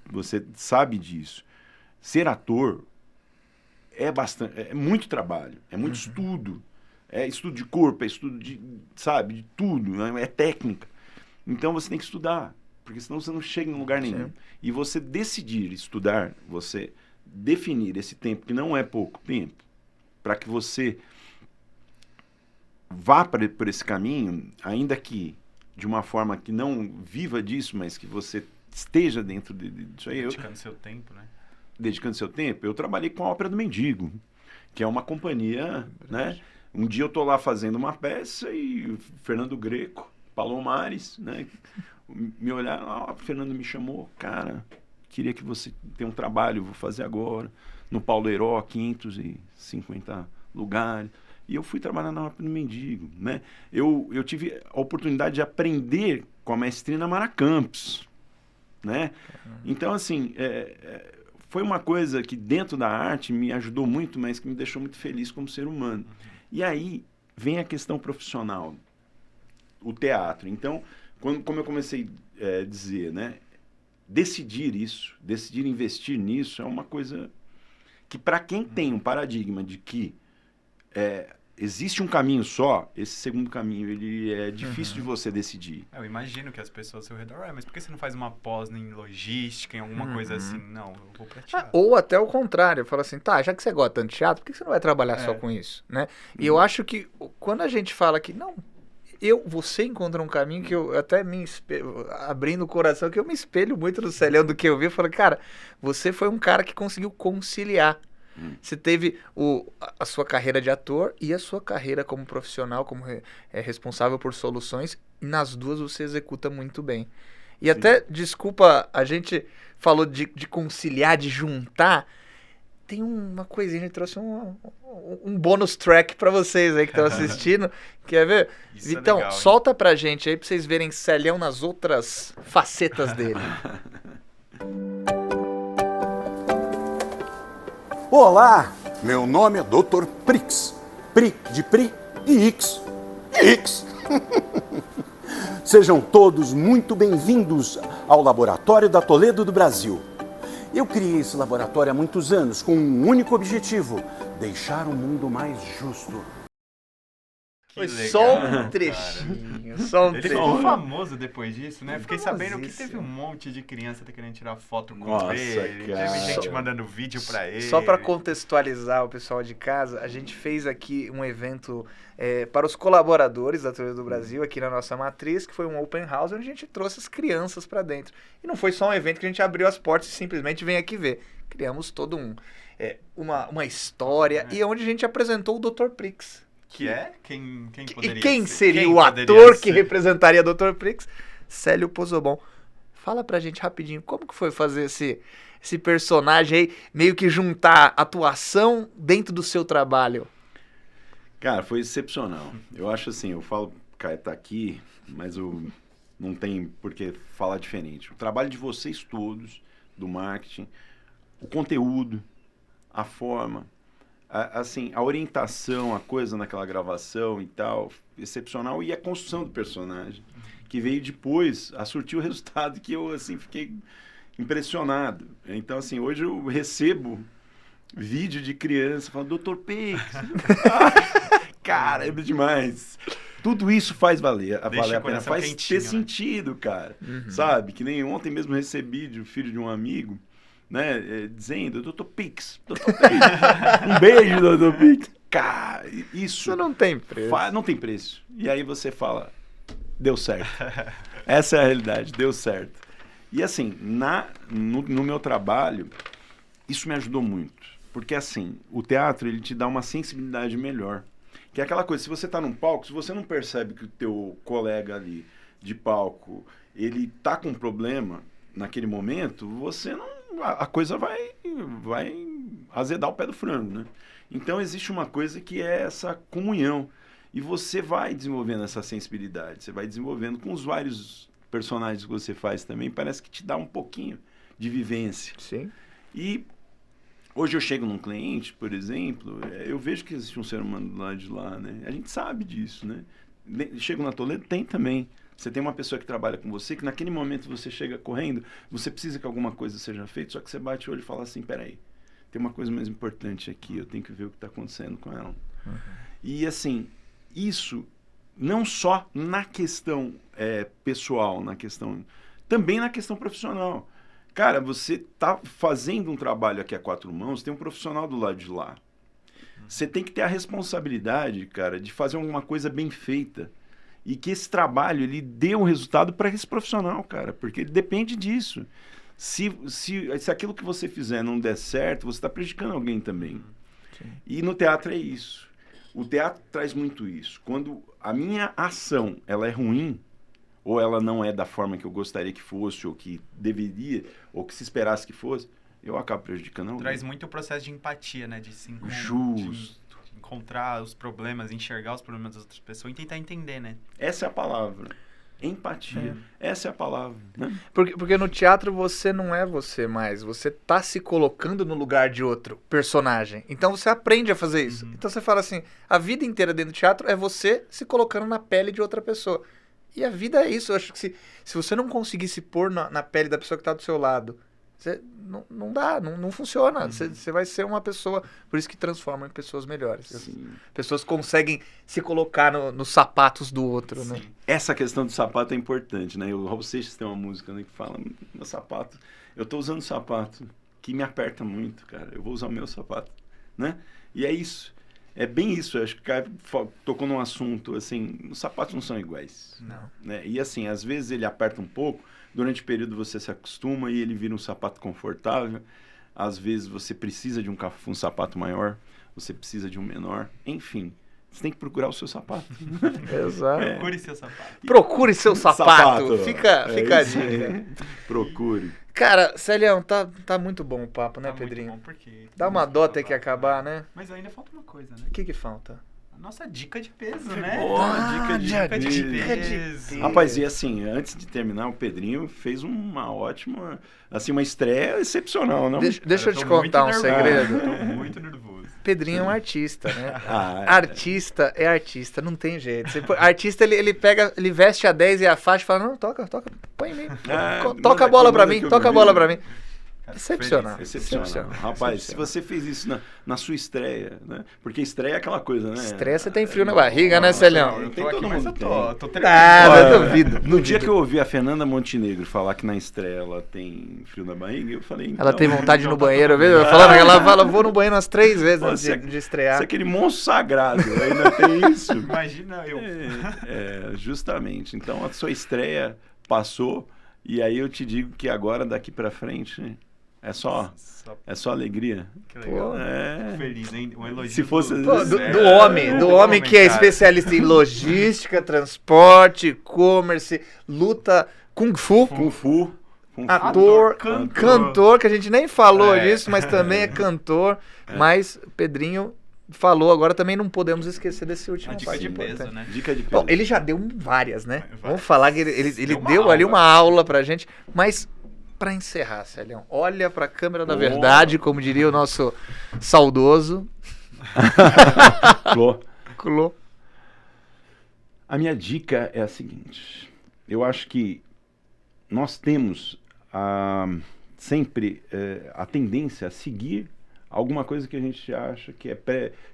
você sabe disso. Ser ator é muito trabalho, é muito estudo. É estudo de corpo, é estudo de tudo, né? É técnica. Então você tem que estudar, porque senão você não chega em lugar nenhum. Sim. E você decidir estudar, você definir esse tempo, que não é pouco tempo, para que você vá por esse caminho, ainda que de uma forma que não viva disso, mas que você esteja dentro disso aí. Dedicando seu tempo, né? Dedicando seu tempo. Eu trabalhei com a Ópera do Mendigo, que é uma companhia, né? Um dia eu tô lá fazendo uma peça e o Fernando Greco, Palomares, né? Me olharam, Fernando me chamou, cara, queria que você tenha um trabalho, vou fazer agora, no Paulo Heiró, 550 lugares. E eu fui trabalhar na Ópera do Mendigo, né? Eu tive a oportunidade de aprender com a mestrina Mara Campos, né? Então, assim, foi uma coisa que dentro da arte me ajudou muito, mas que me deixou muito feliz como ser humano. E aí vem a questão profissional, o teatro. Então, como eu comecei a dizer, né? Decidir investir nisso é uma coisa que, para quem tem um paradigma de que existe um caminho só, esse segundo caminho, ele é difícil de você decidir. Eu imagino que as pessoas ao seu redor, mas por que você não faz uma pós em logística, em alguma coisa assim? Não, eu vou pra teatro. Ou até o contrário, fala assim, tá, já que você gosta tanto de teatro, por que você não vai trabalhar só com isso, né? E eu acho que quando a gente fala que, não, você encontra um caminho que eu até me espelho, abrindo o coração, que eu me espelho muito no Celião do que eu vi, eu falo, cara, você foi um cara que conseguiu conciliar. Você teve a sua carreira de ator e a sua carreira como profissional, como responsável por soluções. E nas duas você executa muito bem. E até, desculpa, a gente falou de conciliar, de juntar. Tem uma coisinha, a gente trouxe um bônus track pra vocês aí que estão assistindo. Quer ver? Isso então, legal, solta pra gente aí pra vocês verem Celião nas outras facetas dele. Olá, meu nome é Dr. Prix. Pri de Pri e X. X. Sejam todos muito bem-vindos ao Laboratório da Toledo do Brasil. Eu criei esse laboratório há muitos anos com um único objetivo: deixar o mundo mais justo. Foi só um trechinho, só um Ele trechinho. ficou famoso depois disso, né? Fiquei sabendo que Famosíssimo. teve um monte de criança querendo tirar foto com Nossa, ele. cara. Teve gente mandando vídeo pra ele. Só para contextualizar o pessoal de casa, a gente fez aqui um evento para os colaboradores da Toledo do Brasil, aqui na nossa matriz, que foi um open house, onde a gente trouxe as crianças para dentro. E não foi só um evento que a gente abriu as portas e simplesmente vem aqui ver. Criamos todo uma história e onde a gente apresentou o Dr. Prix. Que é? Quem poderia E quem ser? seria Quem o poderia ator que ser? representaria Dr. Prix? Célio Pozobon. Fala pra gente rapidinho, como que foi fazer esse personagem aí, meio que juntar atuação dentro do seu trabalho? Cara, foi excepcional. Eu acho assim, eu falo, Caio tá aqui, mas não tem por que falar diferente. O trabalho de vocês todos, do marketing, o conteúdo, a forma, a orientação, a coisa naquela gravação e tal, excepcional. E a construção do personagem, que veio depois a surtir o resultado que eu, assim, fiquei impressionado. Então, assim, hoje eu recebo vídeo de criança falando, Dr. Pix, cara, é demais. Tudo isso faz valer a pena, faz quentinho, ter né? sentido, cara. Sabe? Que nem ontem mesmo recebi de um filho de um amigo, né, dizendo, Dr. Pix, um beijo, Dr. Pix. Cara, isso não tem preço. Não tem preço. E aí você fala, deu certo. Essa é a realidade, deu certo. E assim, no meu trabalho, isso me ajudou muito. Porque assim, o teatro, ele te dá uma sensibilidade melhor. Que é aquela coisa, se você tá num palco, se você não percebe que o teu colega ali de palco, ele tá com um problema naquele momento, você não... A coisa vai azedar o pé do frango, né? Então existe uma coisa que é essa comunhão. E você vai desenvolvendo essa sensibilidade. Você vai desenvolvendo com os vários personagens que você faz também. Parece que te dá um pouquinho de vivência. Sim. E hoje eu chego num cliente, por exemplo, eu vejo que existe um ser humano do lado de lá, né? A gente sabe disso, né? Chego na Toledo, tem também. Você tem uma pessoa que trabalha com você, que naquele momento você chega correndo, você precisa que alguma coisa seja feita, só que você bate o olho e fala assim, peraí, tem uma coisa mais importante aqui, eu tenho que ver o que está acontecendo com ela. E assim, isso não só na questão pessoal, também na questão profissional. Cara, você tá fazendo um trabalho aqui a quatro mãos, tem um profissional do lado de lá. Você tem que ter a responsabilidade, cara, de fazer alguma coisa bem feita. E que esse trabalho, ele dê um resultado para esse profissional, cara. Porque ele depende disso. Se aquilo que você fizer não der certo, você está prejudicando alguém também. Sim. E no teatro é isso. O teatro traz muito isso. Quando a minha ação ela é ruim, ou ela não é da forma que eu gostaria que fosse, ou que deveria, ou que se esperasse que fosse, eu acabo prejudicando alguém. Traz muito o processo de empatia, né? De se Justo. de encontrar os problemas, enxergar os problemas das outras pessoas e tentar entender, né? Essa é a palavra. Empatia. Essa é a palavra. Né? Porque no teatro você não é você mais. Você tá se colocando no lugar de outro personagem. Então você aprende a fazer isso. Então você fala assim, a vida inteira dentro do teatro é você se colocando na pele de outra pessoa. E a vida é isso. Eu acho que se você não conseguir se pôr na pele da pessoa que tá do seu lado, você, não dá, não funciona. Você vai ser uma pessoa... Por isso que transforma em pessoas melhores. Sim. Pessoas conseguem se colocar nos sapatos do outro, né? Essa questão do sapato é importante, né? O Raul Seixas tem uma música, né, que fala, meu sapato, eu tô usando sapato que me aperta muito, cara. Eu vou usar o meu sapato, né? E é isso. É bem isso. Eu acho que o cara tocou num assunto, assim, os sapatos não são iguais. Não. Né? E assim, às vezes ele aperta um pouco, durante o período você se acostuma e ele vira um sapato confortável. Às vezes você precisa de um sapato maior, você precisa de um menor. Enfim, você tem que procurar o seu sapato. Exato. Procure seu sapato. Procure seu sapato. Fica a isso aí. dica. Procure. Cara, Celião, tá muito bom o papo, né, Tá muito Pedrinho? bom, porque Dá uma dó ter que acabar, né? Mas ainda falta uma coisa, né? O que falta? A nossa dica de peso, né? Dica de peso. Rapaz, e assim, antes de terminar, o Pedrinho fez uma ótima, assim, uma estreia excepcional, não? Deixa eu te tô muito contar um nervoso, segredo. Tô muito nervoso. Pedrinho é um artista, né? Ah, É artista, não tem jeito. Artista, ele pega, ele veste a 10 e a faixa e fala, não, toca, põe em mim. Toca a bola pra mim, toca a bola pra mim. Excepcional. Excepcional. Rapaz, se você fez isso na sua estreia, né? Porque estreia é aquela coisa, né? Estreia, você tem frio na barriga, né, Celião? Eu Tem tô aqui, todo mas mundo eu tô tremendo. Ah, eu Olha, duvido. No dia que eu ouvi a Fernanda Montenegro falar que na estreia ela tem frio na barriga, eu falei... Então, Ela tem vontade de ir no banheiro, viu? Falando que ela fala, vou no banheiro umas 3 vezes Pô, antes de estrear. Você é aquele monstro sagrado, ainda tem isso. Imagina eu. Justamente. Então a sua estreia passou e aí eu te digo que agora, daqui pra frente, é só alegria. Que legal. É. Feliz, hein? Um elogio. Se fosse... Pô, do Não homem tem que é comentário. especialista em logística, transporte, e-commerce, luta, kung fu, Kung Fu. ator, cantor, que a gente nem falou disso, mas também é cantor. Mas Pedrinho falou, agora também não podemos esquecer desse último Uma dica parte de importante. peso, né? Dica de peso. Bom, ele já deu várias, né? Várias. Vamos falar que ele Deu uma deu ali aula. uma aula pra gente, mas pra encerrar, Celião, olha pra câmera da verdade, como diria o nosso saudoso Clô. A minha dica é a seguinte. Eu acho que nós temos sempre a tendência a seguir alguma coisa que a gente acha que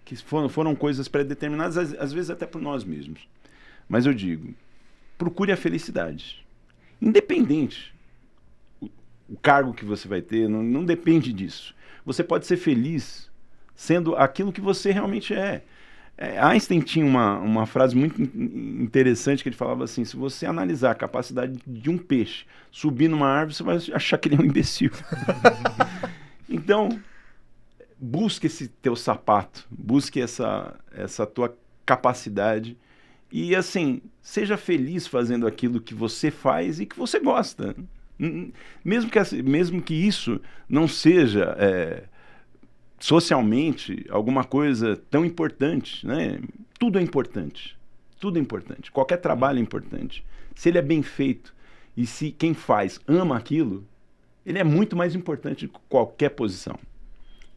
que foram coisas pré-determinadas, às vezes até por nós mesmos. Mas eu digo, procure a felicidade. Independente o cargo que você vai ter, não depende disso. Você pode ser feliz sendo aquilo que você realmente é. Einstein tinha uma frase muito interessante que ele falava assim, se você analisar a capacidade de um peixe subir numa árvore, você vai achar que ele é um imbecil. Então, busque esse teu sapato, busque essa tua capacidade e, assim, seja feliz fazendo aquilo que você faz e que você gosta. Mesmo que isso não seja socialmente alguma coisa tão importante, né? Tudo é importante. Tudo é importante. Qualquer trabalho é importante. Se ele é bem feito e se quem faz ama aquilo, ele é muito mais importante do que qualquer posição.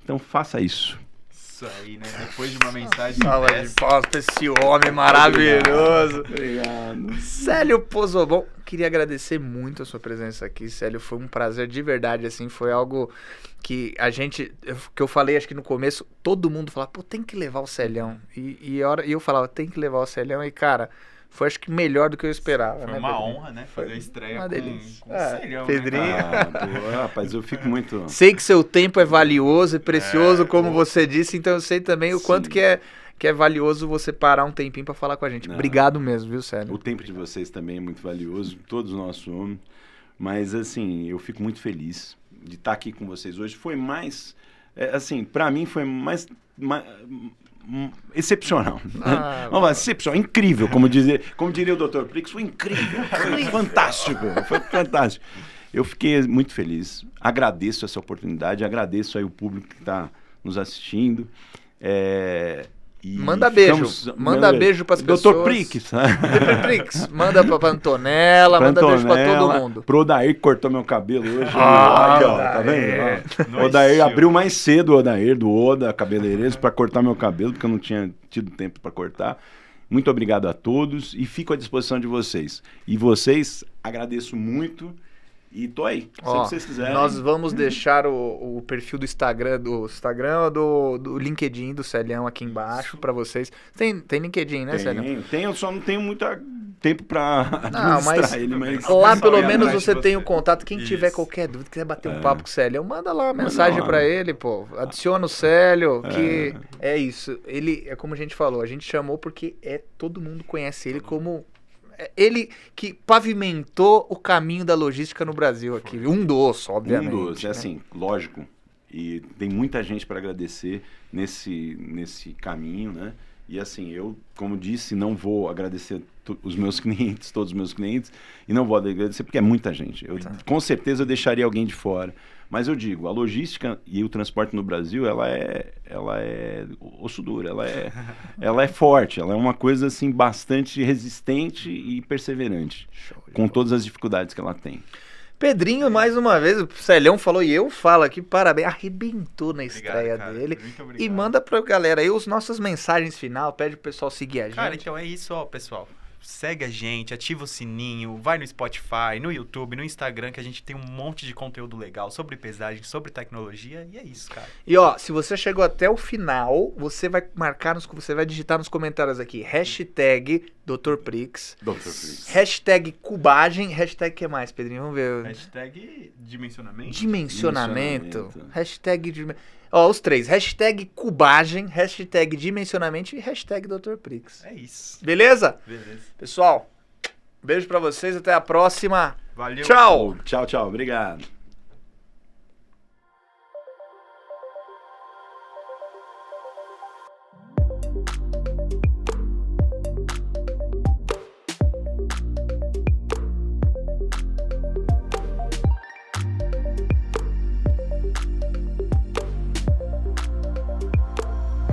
Então faça isso. Isso aí, né? Depois de uma mensagem Salva de dessa, palmas pra esse homem maravilhoso. Obrigado. Célio Pozobon, queria agradecer muito a sua presença aqui, Célio, foi um prazer de verdade, assim, foi algo que que eu falei, acho que no começo, todo mundo falava, pô, tem que levar o Celião, e eu falava, tem que levar o Celião, e cara, foi acho que melhor do que eu esperava, foi né, uma Pedrinho? honra, né? Fazer a estreia uma com delícia. o Celião, Pedrinho. né, cara? Rapaz, eu fico muito... Sei que seu tempo é valioso e precioso, como você disse, então eu sei também o quanto que é valioso você parar um tempinho pra falar com a gente. Não. Obrigado mesmo, viu, Célio? O tempo de vocês também é muito valioso, todos nós somos. Mas, assim, eu fico muito feliz de estar aqui com vocês hoje. Foi mais, assim, para mim foi excepcional. Vamos lá, excepcional, incrível, como diria o Dr. Prix, foi incrível, foi fantástico, foi fantástico. Eu fiquei muito feliz, agradeço essa oportunidade, agradeço aí o público que está nos assistindo. Manda beijo pras pessoas. Dr. Prix. Dr. Prix, manda pra Antonella, manda beijo pra todo mundo. Pro Odair que cortou meu cabelo hoje. Aqui, ó, tá vendo? O Odair abriu mais cedo, o Odair, do Oda, cabeleireiros, pra cortar meu cabelo, porque eu não tinha tido tempo pra cortar. Muito obrigado a todos e fico à disposição de vocês. E vocês, agradeço muito. E tô aí, se vocês quiserem. Nós vamos deixar o perfil do Instagram do LinkedIn do Celião aqui embaixo pra vocês. Tem LinkedIn, né, Celião? Tenho, só não tenho muito tempo pra administrar ele, mas... Lá pelo menos você tem o contato. Quem tiver qualquer dúvida, quiser bater um papo com o Celião, manda lá uma mensagem pra ele, pô. Adiciona o Célio, que é isso. Ele, é como a gente falou, a gente chamou porque todo mundo conhece ele como... Ele que pavimentou o caminho da logística no Brasil aqui. Um dos, obviamente. Um dos, assim, lógico. E tem muita gente para agradecer nesse caminho, né? E assim, eu, como disse, não vou agradecer os meus clientes, todos os meus clientes, e não vou agradecer porque é muita gente. Com certeza eu deixaria alguém de fora. Mas eu digo, a logística e o transporte no Brasil, ela é osso duro, ela é forte, ela é uma coisa assim bastante resistente e perseverante, com todas as dificuldades que ela tem. Pedrinho, mais uma vez, o Celião falou e eu falo aqui, parabéns, arrebentou na estreia dele. Muito obrigado. E manda pra galera aí as nossas mensagens final, pede pro pessoal seguir a gente. Cara, então é isso, ó, pessoal. Segue a gente, ativa o sininho, vai no Spotify, no YouTube, no Instagram, que a gente tem um monte de conteúdo legal sobre pesagem, sobre tecnologia, e é isso, cara. E ó, se você chegou até o final, você vai você vai digitar nos comentários aqui, hashtag Dr. Prix, hashtag cubagem, hashtag que mais, Pedrinho? Vamos ver. Hashtag dimensionamento. Dimensionamento. Hashtag Ó, os três. Hashtag cubagem, hashtag dimensionamento e hashtag Dr. Prix. É isso. Beleza? Beleza. Pessoal, beijo pra vocês, até a próxima. Valeu. Tchau. Tchau, obrigado.